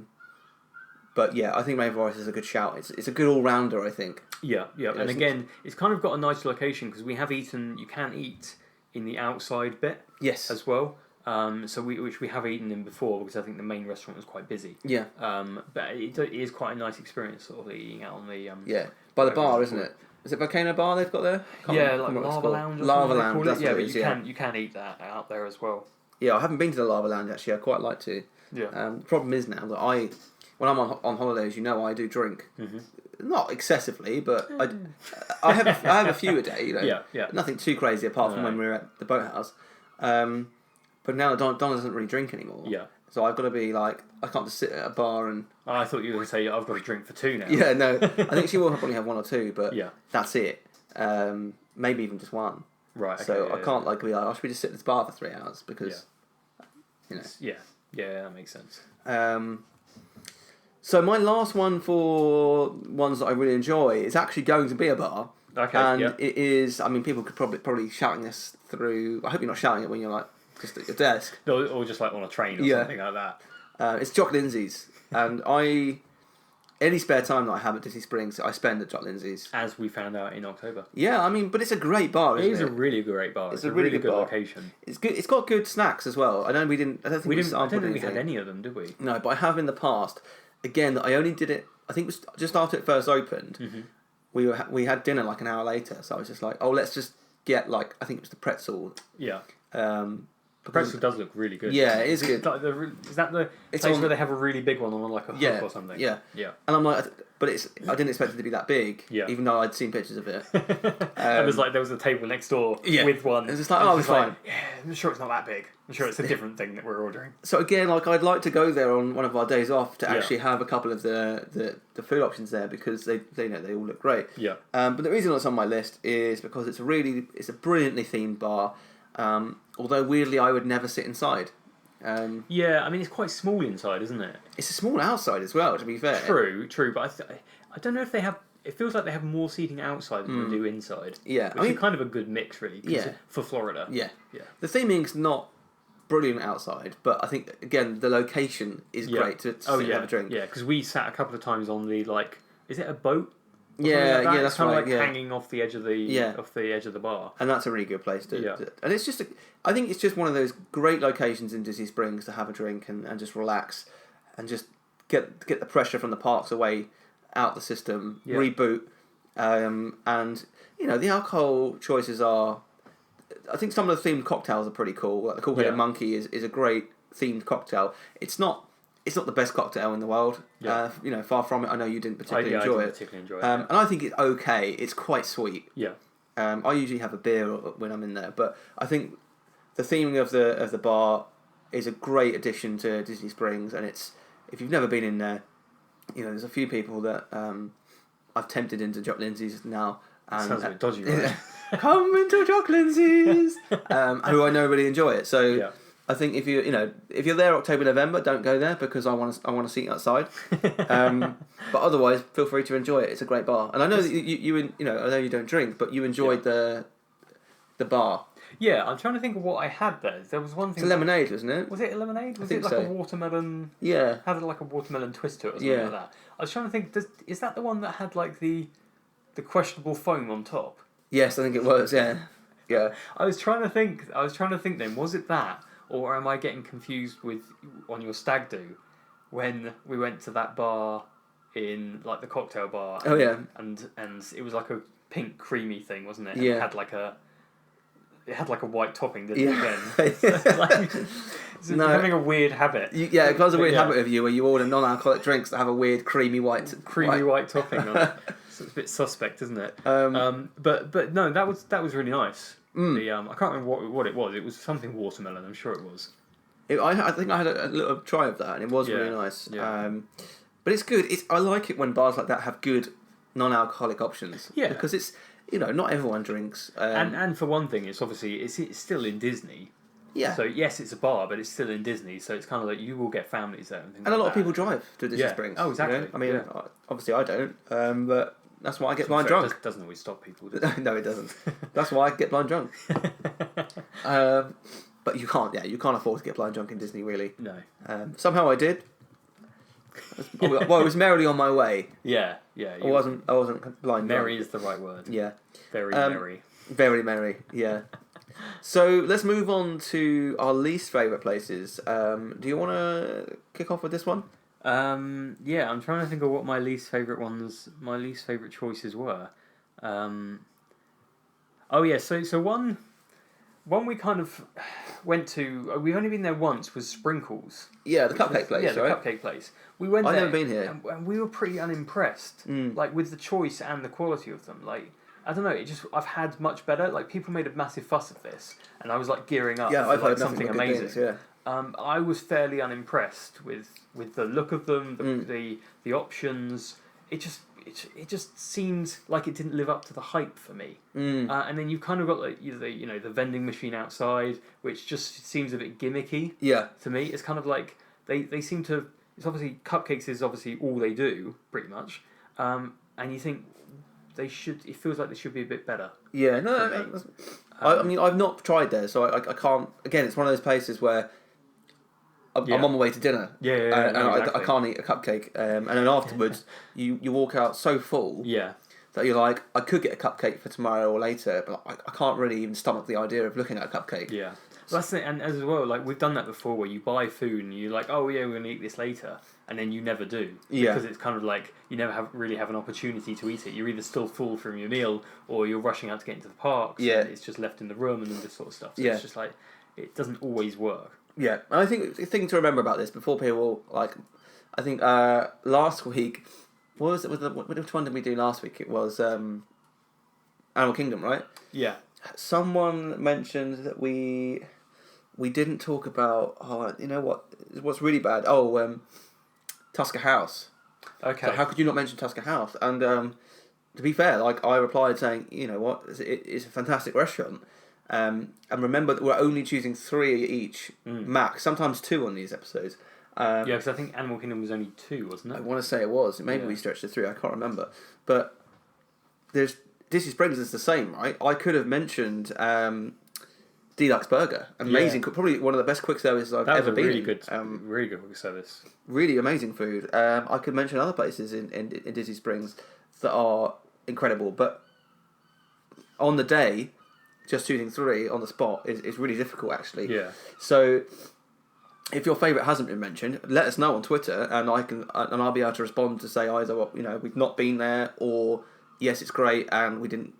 But yeah, I think Rainforest is a good shout. It's a good all rounder, I think. Yeah. And again, it's kind of got a nice location because we have eaten. You can eat in the outside bit. Yes. As well. Which we have eaten in before because I think the main restaurant was quite busy. Yeah. But it is quite a nice experience, sort of eating out on the. Yeah. By the bar, isn't it? Is it Volcano Bar they've got there? Yeah, like Lava Lounge. Lava Lounge. That's yeah, what it but is, you can eat that out there as well. Yeah, I haven't been to the Lava Lounge actually. I'd quite like to. Yeah. The problem is now that when I'm on holidays, I do drink. Not excessively, but I have a few a day. Yeah. Nothing too crazy apart from when we were at the boathouse. But now Don doesn't really drink anymore. Yeah. So I've got to be like, I can't just sit at a bar and. Oh, I thought you were going to say I've got to drink for two now. Yeah, no. I think she will probably have one or two, but yeah. That's it. Maybe even just one. Right. Okay, so I can't be like, should we just sit at this bar for 3 hours because, Yeah, that makes sense. So my last one for ones that I really enjoy is actually going to be a bar. Okay. And it is. I mean, people could probably shouting this through. I hope you're not shouting it when you're like just at your desk. Or just like on a train or something like that. It's Jock Lindsay's, and any spare time that I have at Disney Springs, I spend at Jock Lindsay's. As we found out in October. Yeah, I mean, but it's a great bar, isn't it? It is a really great bar. It's a really good location. It's good. It's got good snacks as well. I don't think we had any of them, did we? No, but I have in the past. Again, I only did it. I think it was just after it first opened. Mm-hmm. We had dinner like an hour later, so I was just like, oh, let's just get like I think it was the pretzel. Yeah. The pretzel does look really good. Yeah, it is good. Is that the place where they have a really big one on like a hook or something? Yeah. Yeah. And I'm like, but I didn't expect it to be that big. Yeah. Even though I'd seen pictures of it. It was like there was a table next door with one. It was just like, oh, it's fine. Yeah, I'm sure it's not that big. I'm sure it's a different thing that we're ordering. So again, like I'd like to go there on one of our days off to actually have a couple of the food options there because they all look great. Yeah. But the reason it's on my list is because it's a brilliantly themed bar. Although weirdly, I would never sit inside. Yeah, I mean it's quite small inside, isn't it? It's a small outside as well. To be fair. True, but I don't know if they have. It feels like they have more seating outside than they do inside. Yeah, which is kind of a good mix, really. For Florida. Yeah. The theming's not brilliant outside, but I think again the location is great to sit and have a drink. Yeah, because we sat a couple of times on the is it a boat? Yeah, like that's kind right. of like hanging off the edge of the bar, and that's a really good place to. And it's just, I think it's just one of those great locations in Disney Springs to have a drink and just relax, and just get the pressure from the parks away, out the system, reboot, and the alcohol choices are. I think some of the themed cocktails are pretty cool. Like the Cool Headed Monkey is a great themed cocktail. It's not the best cocktail in the world. Yeah. Far from it. I know you didn't particularly enjoy it. And I think it's okay. It's quite sweet. Yeah. I usually have a beer when I'm in there, but I think the theming of the bar is a great addition to Disney Springs, and it's if you've never been in there, there's a few people that I've tempted into Jock Lindsay's now. And, sounds a bit dodgy, right? Come into Jock Lindsay's, who I know really enjoy it. So. Yeah. I think if you're there October, November, don't go there because I want to sit outside. But otherwise, feel free to enjoy it. It's a great bar, and I know that I know you don't drink, but you enjoyed the bar. Yeah, I'm trying to think of what I had there. There was one thing. It's a lemonade, wasn't it? Was it a lemonade? Was it like a watermelon? Yeah. Had like a watermelon twist to it or something like that. I was trying to think. Is that the one that had like the the questionable foam on top. Yes, I think it was. Yeah, yeah. I was trying to think. Then, was it that, or am I getting confused with on your stag do, when we went to that bar in like the cocktail bar? Oh yeah. And it was like a pink creamy thing, wasn't it? And Yeah. It had like a white topping, didn't Yeah. it? Again, like, it's No. becoming a weird habit. Yeah, it becomes a weird Yeah. habit of you where you order non-alcoholic drinks that have a weird creamy white Topping on it. So it's a bit suspect, isn't it? But no, that was really nice. The I can't remember what it was. It was something watermelon. I'm sure it was. I think I had a little try of that, and it was Yeah, really nice. yeah. But it's good. I like it when bars like that have good non-alcoholic options. Yeah. Because it's not everyone drinks. And for one thing, it's obviously it's still in Disney. yeah. So yes, it's a bar, but it's still in Disney. So it's kind of like you will get families there and things. And a like lot of that. people drive to Disney Yeah. Springs. Oh, exactly. I mean, Yeah. obviously I don't, but that's why I get blind So it drunk. doesn't always stop people. Does it? No, it doesn't. That's why I get blind drunk. But you can't. Yeah, you can't afford to get blind drunk in Disney, really. No. Somehow I did. Well, it was merrily on my way. Yeah. I wasn't blind Merry drunk. is the right word. Yeah. Very merry. Very merry, yeah. So let's move on to our least favourite places. Do you want to kick off with this one? Yeah, I'm trying to think of what my least favourite choices were. Oh yeah, so one we kind of went to. We've only been there once. Was Sprinkles. Yeah, the cupcake place, Yeah, the right? cupcake place. We went I've there. never been here. and we were pretty unimpressed. Like with the choice and the quality of them. Like I don't know. I've had much better. Like people made a massive fuss of this, and I was like gearing up Yeah, for I've like heard nothing something but good amazing. things, yeah. I was fairly unimpressed with the look of them, Mm. the options. It just seemed like it didn't live up to the hype for me. And then you've kind of got like the vending machine outside, which just seems a bit gimmicky Yeah. to me. It's kind of like they seem to. It's obviously cupcakes is obviously all they do pretty much, and you think they should. It feels like they should be a bit better. Yeah, no, For me. I mean, I've not tried there, so I can't. Again, it's one of those places where I'm Yeah. on my way to dinner. Yeah, and no, I exactly. can't eat a cupcake. And then afterwards, you walk out so full Yeah. that you're like, I could get a cupcake for tomorrow or later, but I can't really even stomach the idea of looking at a cupcake. Yeah. Well, that's it, and as well, like we've done that before, where you buy food and you're like, oh yeah, we're gonna eat this later, and then you never do, Yeah. because it's kind of like you never really have an opportunity to eat it. You're either still full from your meal, or you're rushing out to get into the parks. Yeah. And it's just left in the room and all this sort of stuff. So Yeah. it's just like it doesn't always work. Yeah, and I think the thing to remember about this before people like, I think last week, which one did we do last week? It was Animal Kingdom, right? Yeah. Someone mentioned that we didn't talk about what's really bad. Tusker House. Okay. So how could you not mention Tusker House? And to be fair, like I replied saying, you know what, it's a fantastic restaurant. And remember that we're only choosing 3 each, max, sometimes 2 on these episodes. Yeah, because I think Animal Kingdom was only 2, wasn't I it? want to say it was. Maybe Yeah. we stretched to 3. I can't remember. But there's Disney Springs is the same, right? I could have mentioned Deluxe Burger, amazing, probably one of the best quick services I've That was ever a been. really in. good, really good quick service. Really amazing food. I could mention other places in Disney Springs that are incredible, but on the day, just choosing 3 on the spot is really difficult, actually. Yeah. So, if your favourite hasn't been mentioned, let us know on Twitter, and I'll be able to respond to say either we've not been there, or yes, it's great, and we didn't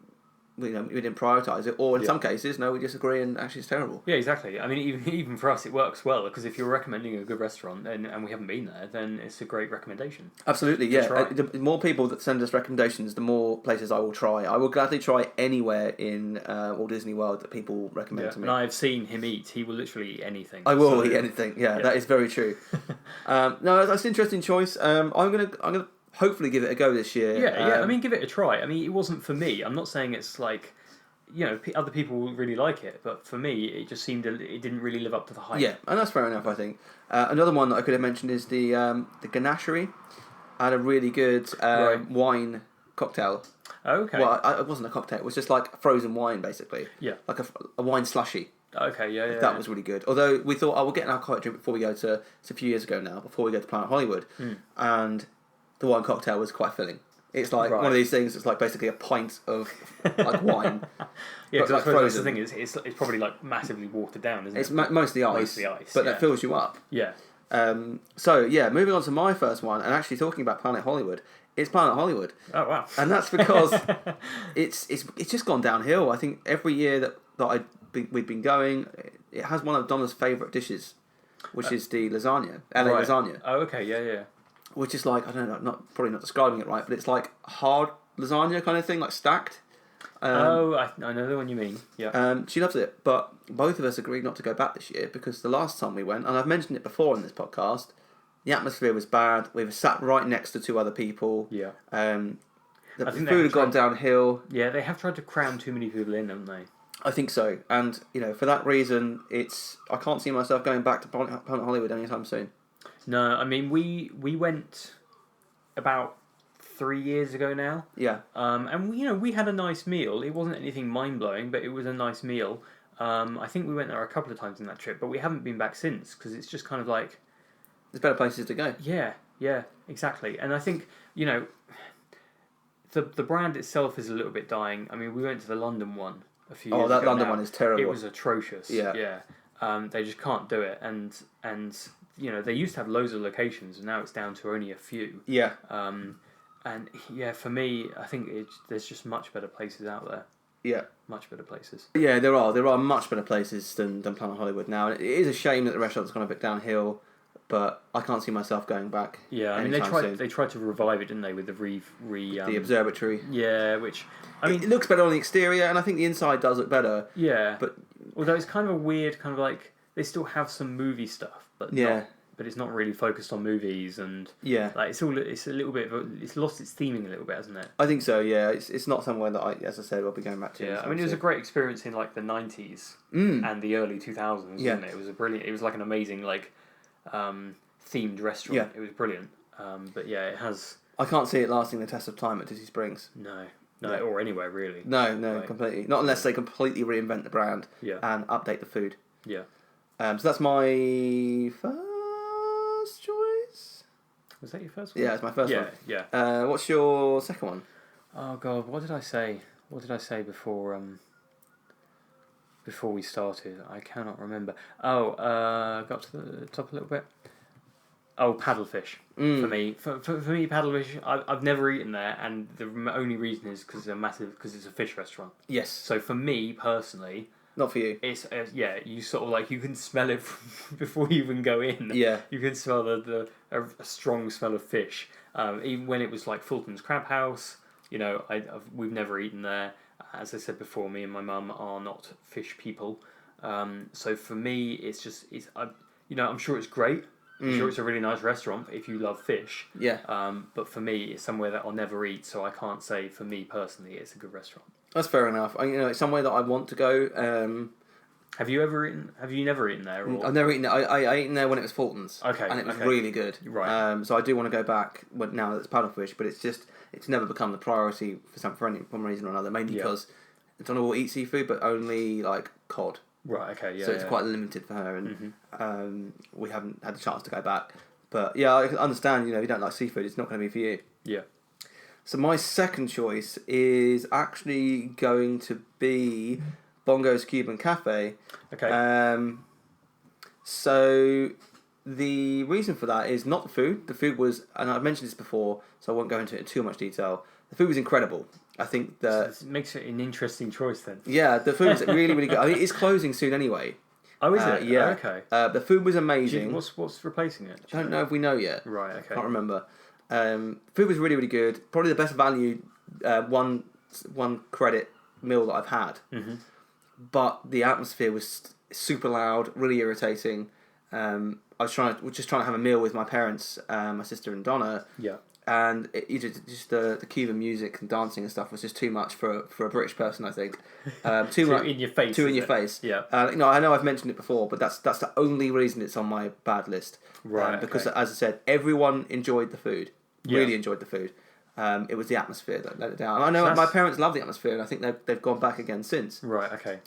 prioritise it, or in some cases, no, we disagree, and actually it's terrible. Yeah, exactly. I mean, even for us, it works well, because if you're recommending a good restaurant and we haven't been there, then it's a great recommendation. Absolutely, yeah. try. The more people that send us recommendations, the more places I will try. I will gladly try anywhere in Walt Disney World that people recommend to me. And I've seen him eat. He will literally eat anything. I will So- eat anything. Yeah, yeah. that is very true. No, that's an interesting choice. I'm gonna hopefully give it a go this year. Yeah. I mean, give it a try. I mean, it wasn't for me. I'm not saying it's like, other people will really like it, but for me, it just seemed it didn't really live up to the hype. Yeah, and that's fair enough, I think. Another one that I could have mentioned is the Ganachery. I had a really good wine cocktail. Okay. Well, it wasn't a cocktail. It was just like frozen wine, basically. Yeah. Like a wine slushy. Okay. Yeah. That was really good. Although we thought, we'll get an alcoholic drink before we go to... It's a few years ago now, before we go to Planet Hollywood. And the wine cocktail was quite filling. It's like Right. one of these things. It's like basically a pint of like wine. Yeah, because But, I like, suppose that's the frozen. thing. It's probably like massively watered down, isn't It's it? mostly ice, Mostly ice, but yeah. that fills you up. Yeah. So yeah, moving on to my first one, and actually talking about Planet Hollywood, it's Planet Hollywood, Oh wow. and that's because it's just gone downhill. I think every year that we've been going, it has one of Donna's favourite dishes, which is the lasagna, LA Right. lasagna, Oh okay. Yeah. which is like, I don't know, probably not describing it right, but it's like hard lasagna kind of thing, like stacked. I know the one you mean. Yeah. She loves it, but both of us agreed not to go back this year because the last time we went, and I've mentioned it before in this podcast, the atmosphere was bad. We were sat right next to two other people. Yeah. The I think food they had gone downhill. Yeah, they have tried to cram too many people in, haven't they? I think so, and for that reason, I can't see myself going back to Planet Hollywood anytime soon. No, I mean we went about 3 years ago now. Yeah, And we had a nice meal. It wasn't anything mind blowing, but it was a nice meal. I think we went there a couple of times in that trip, but we haven't been back since because it's just kind of like, there's better places to go. yeah, exactly. And I think the brand itself is a little bit dying. I mean, we went to the London one a few years ago. That London now. one is terrible. It was atrocious. Yeah. Yeah. They just can't do it, and they used to have loads of locations, and now it's down to only a few. Yeah, And yeah, for me, I think there's just much better places out there. yeah. Much better places. Yeah, there are much better places than Planet Hollywood now. And it is a shame that the restaurant's gone a bit downhill, but I can't see myself going back. Yeah, I mean anytime they tried to revive it, didn't they, with the the observatory. Yeah, which I mean It looks better on the exterior, and I think the inside does look better. yeah, But although it's kind of a weird kind of like they still have some movie stuff, but Yeah. but it's not really focused on movies and yeah, like it's a little bit it's lost its theming a little bit, hasn't it? I think so. Yeah, it's not somewhere that as I said, I'll be going back to. Yeah, I anytime mean it was a soon. great experience in like the 90s and the early 2000s, Yeah. wasn't it? It was a brilliant. It was like an amazing like themed restaurant. Yeah. It was brilliant. But yeah, it has I can't see it lasting the test of time at Disney Springs. no, Yeah. or anywhere really. No, Right. completely. Not unless they completely reinvent the brand Yeah. and update the food. Yeah. So that's my first choice. Was that your first one? Yeah, it's my first yeah, one. Yeah. What's your second one? Oh god, what did I say? What did I say before we started? I cannot remember. Got to the top a little bit. Oh, paddlefish for me. For me, paddlefish. I've never eaten there, and the only reason is because it's a fish restaurant. Yes. So for me personally, Not for you. it's you sort of like you can smell it before you even go in. Yeah. You can smell a strong smell of fish. Even when it was like Fulton's Crab House, we've never eaten there. As I said before, me and my mum are not fish people. So for me, I'm sure it's great. I'm sure it's a really nice restaurant if you love fish. Yeah. But for me, it's somewhere that I'll never eat, so I can't say for me personally it's a good restaurant. That's fair enough. It's somewhere that I want to go. Have you never eaten there? Or? I've never eaten it. I ate in there when it was Fulton's. Okay, And it was okay. really good. Right. So I do want to go back now that it's paddlefish, but it's never become the priority for one reason or another. Mainly Yeah. because Donna will eat seafood, but only like cod. Right. Okay. Yeah. So it's quite limited for her, and we haven't had the chance to go back. But yeah, I understand. If you don't like seafood, it's not going to be for you. Yeah. So my second choice is actually going to be Bongo's Cuban Cafe. Okay. So the reason for that is not the food. The food was, and I've mentioned this before, so I won't go into it in too much detail. The food was incredible. I think This makes it an interesting choice then. the food was really, really good. I mean, it's closing soon anyway. Oh, is it? Yeah. Oh, okay. The food was Do amazing. what's replacing it? I don't know if we know yet. Right. Okay. Can't remember. Food was really, really good. Probably the best value one credit meal that I've had. Mm-hmm. But the atmosphere was super loud, really irritating. I was just trying to have a meal with my parents, my sister and Donna, Yeah. and just the Cuban music and dancing and stuff was just too much for a British person, I think. Too much in your face. Too in is your it? face. Yeah. I know I've mentioned it before, but that's the only reason it's on my bad list. Right, Because okay. as I said, everyone enjoyed the food. Yeah. Really enjoyed the food. It was the atmosphere that let it down. And I know So my that's- parents love the atmosphere, and I think they've gone back again since. Right. Okay.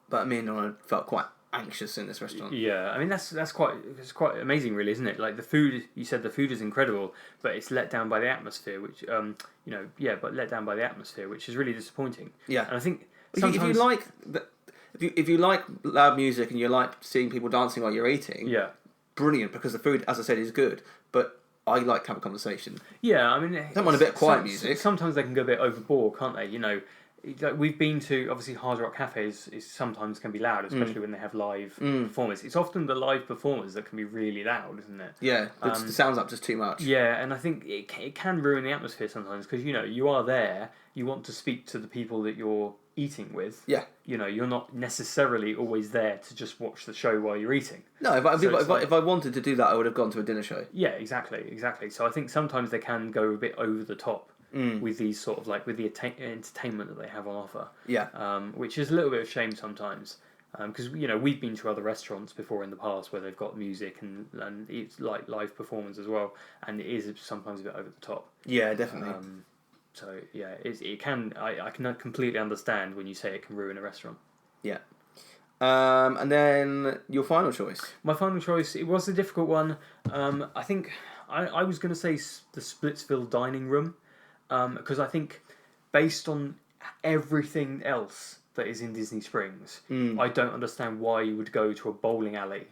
But me and Donna felt quite anxious in this restaurant. Yeah, I mean that's quite amazing, really, isn't it? Like the food, you said the food is incredible, but it's let down by the atmosphere, which but let down by the atmosphere, which is really disappointing. Yeah, and I think if you like if you like loud music and you like seeing people dancing while you're eating, yeah, brilliant, because the food, as I said, is good. But I like to have a conversation. Yeah, I mean, don't mind a bit of quiet music. Sometimes they can go a bit overboard, can't they? Like we've been to, obviously, Hard Rock Cafes is sometimes can be loud, especially when they have live performers. It's often the live performers that can be really loud, isn't it? Yeah, the sound's up just too much. Yeah, and I think it can ruin the atmosphere sometimes, because you are there, you want to speak to the people that you're eating with. Yeah. You're not necessarily always there to just watch the show while you're eating. No, if I wanted to do that, I would have gone to a dinner show. Yeah, exactly. So I think sometimes they can go a bit over the top with these sort of with the entertainment that they have on offer. Yeah. Which is a little bit of a shame sometimes. Because we've been to other restaurants before in the past where they've got music and it's like live performance as well, and it is sometimes a bit over the top. Yeah, definitely. So yeah, it can. I can completely understand when you say it can ruin a restaurant. Yeah. And then your final choice. My final choice. It was a difficult one. I think I was going to say the Splitsville Dining Room, because I think based on everything else that is in Disney Springs, I don't understand why you would go to a bowling alley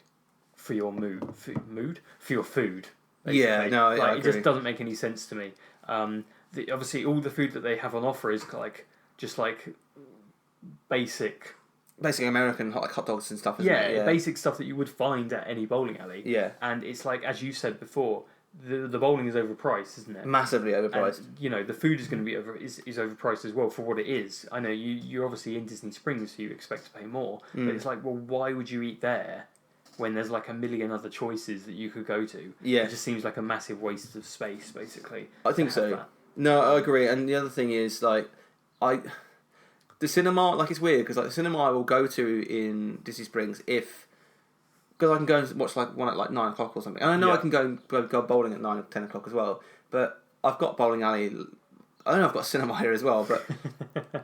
for your for your food. Basically. Yeah, no, I it agree. just doesn't make any sense to me. Obviously, all the food that they have on offer is just basic American hot dogs and stuff. Isn't it? Yeah, basic stuff that you would find at any bowling alley. Yeah, and it's as you said before, the bowling is overpriced, isn't it? Massively overpriced. And, the food is going to be is overpriced as well for what it is. I know you're obviously in Disney Springs, so you expect to pay more, but it's well, why would you eat there when there's a million other choices that you could go to? Yeah, it just seems like a massive waste of space, basically. I think so. That. No, I agree. And the other thing is the cinema, it's weird because the cinema I will go to in Disney Springs because I can go and watch one at 9 o'clock or something. And I know I can go bowling at 9 or 10 o'clock as well. But I've got bowling alley. I don't know if I've got cinema here as well, but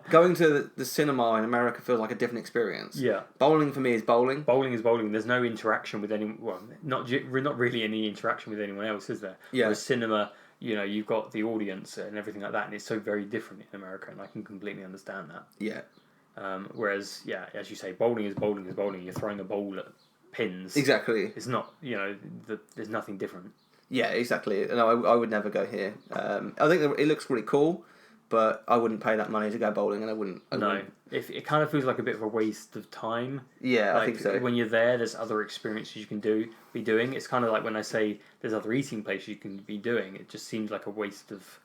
going to the cinema in America feels like a different experience. Yeah. Bowling for me is bowling. Bowling is bowling. There's no interaction with anyone. Well, not really any interaction with anyone else, is there? Yeah. Whereas cinema, you've got the audience and everything like that, and it's so very different in America, and I can completely understand that. Yeah. Whereas, as you say, bowling is bowling is bowling. You're throwing a bowl at pins. Exactly. It's not, there's nothing different. Yeah, exactly. No, I would never go here. I think it looks really cool, but I wouldn't pay that money to go bowling, and I wouldn't. If it kind of feels like a bit of a waste of time. Yeah, I think so. When you're there, there's other experiences you can be doing. It's kind of like when I say there's other eating places you can be doing. It just seems like a waste of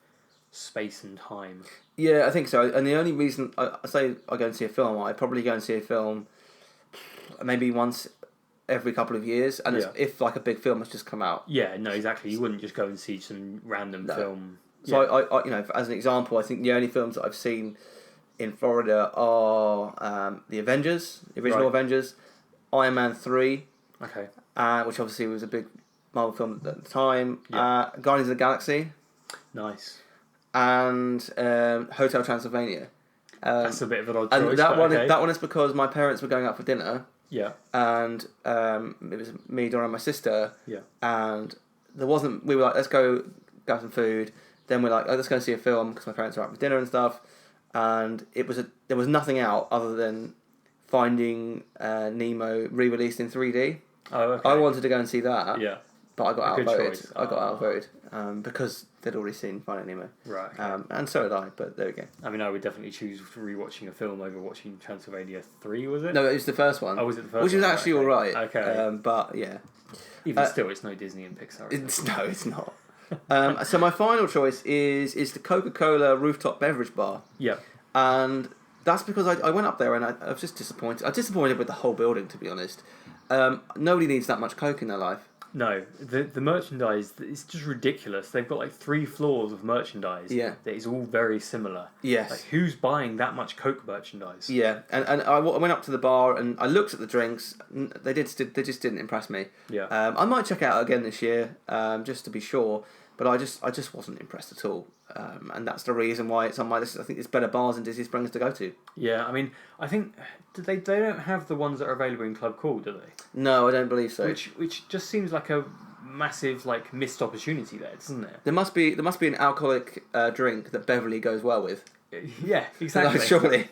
space and time. Yeah, I think so. And the only reason I say I go and see a film, I probably go and see a film maybe once every couple of years, and if a big film has just come out. Yeah, no, exactly. You wouldn't just go and see some random film. So I as an example, I think the only films that I've seen in Florida are the Avengers, the original Avengers, Iron Man 3, okay, which obviously was a big Marvel film at the time, yeah. Guardians of the Galaxy, nice, and Hotel Transylvania. That's a bit of an odd choice. And that one is because my parents were going out for dinner. Yeah. And it was me, Dora, and my sister. Yeah. And we were like, let's go grab some food. Then we're like, let's go and see a film because my parents were out for dinner and stuff. And there was nothing out other than Finding Nemo re-released in 3D. Oh, okay. I wanted to go and see that. Yeah. But I got outvoted. I got Oh. outvoted because they'd already seen Finding Nemo. Right. Okay. And so did I, but there we go. I mean, I would definitely choose rewatching a film over watching Transylvania 3, was it? No, it was the first one. Oh, was it the first Which one? was actually Okay. alright. Okay. But, yeah. Even still, it's no Disney and Pixar. It's not. So my final choice is the Coca-Cola rooftop beverage bar. Yeah. And that's because I went up there and I was just disappointed. I was disappointed with the whole building, to be honest. Nobody needs that much Coke in their life. No, the merchandise, it's just ridiculous. They've got 3 floors of merchandise. Yeah. That is all very similar. Yes. Who's buying that much Coke merchandise? Yeah, and I went up to the bar and I looked at the drinks. They just didn't impress me. Yeah. I might check it out again this year, just to be sure. but I just wasn't impressed at all. And that's the reason why it's on my list. I think there's better bars in Disney Springs to go to. Yeah, I mean, I think they don't have the ones that are available in Club Cool, do they? No, I don't believe so. Which just seems like a massive like missed opportunity there, doesn't it? There must be an alcoholic drink that Beverly goes well with. Yeah, exactly. Like, surely.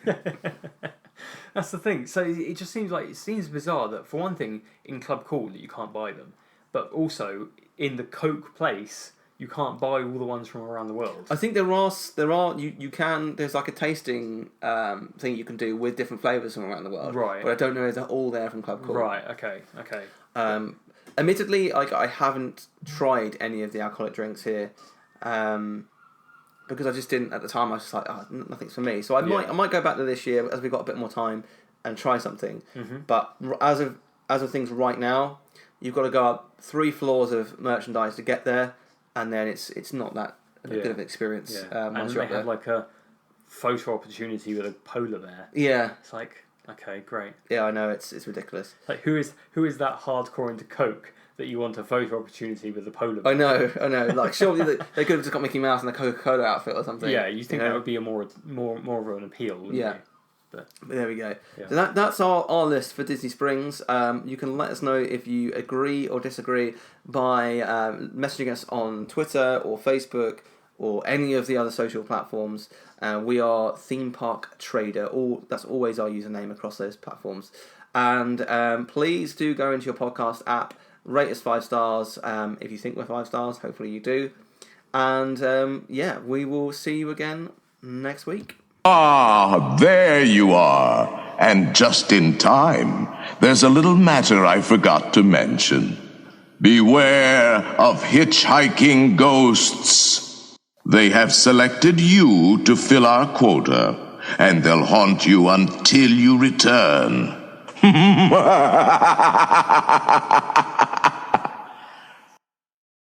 That's the thing. So it just seems bizarre that for one thing in Club Cool that you can't buy them, but also in the Coke place you can't buy all the ones from around the world. I think there are you can, there's like a tasting thing you can do with different flavours from around the world. Right. But I don't know if they're all there from Club Cool. Right. Okay. Admittedly, I haven't tried any of the alcoholic drinks here. Because I just didn't at the time. I was just like, nothing's for me. So I might go back to this year as we've got a bit more time and try something. Mm-hmm. But as of things right now, you've got to go up 3 floors of merchandise to get there, and then it's not that good of an experience. Yeah. And they have like a photo opportunity with a polar bear. Yeah, it's like, okay, great. Yeah, I know, it's ridiculous. Like who is that hardcore into Coke that you want a photo opportunity with the polar bear? I know. Like surely they could have just got Mickey Mouse in a Coca-Cola outfit or something. Yeah, you think that would be a more of an appeal, wouldn't you? But there we go. Yeah. So that's our list for Disney Springs. You can let us know if you agree or disagree by messaging us on Twitter or Facebook or any of the other social platforms. We are Theme Park Trader. That's always our username across those platforms. And please do go into your podcast app, rate us 5 stars if you think we're 5 stars. Hopefully you do. And we will see you again next week. Ah, there you are. And just in time. There's a little matter I forgot to mention. Beware of hitchhiking ghosts. They have selected you to fill our quota, and they'll haunt you until you return.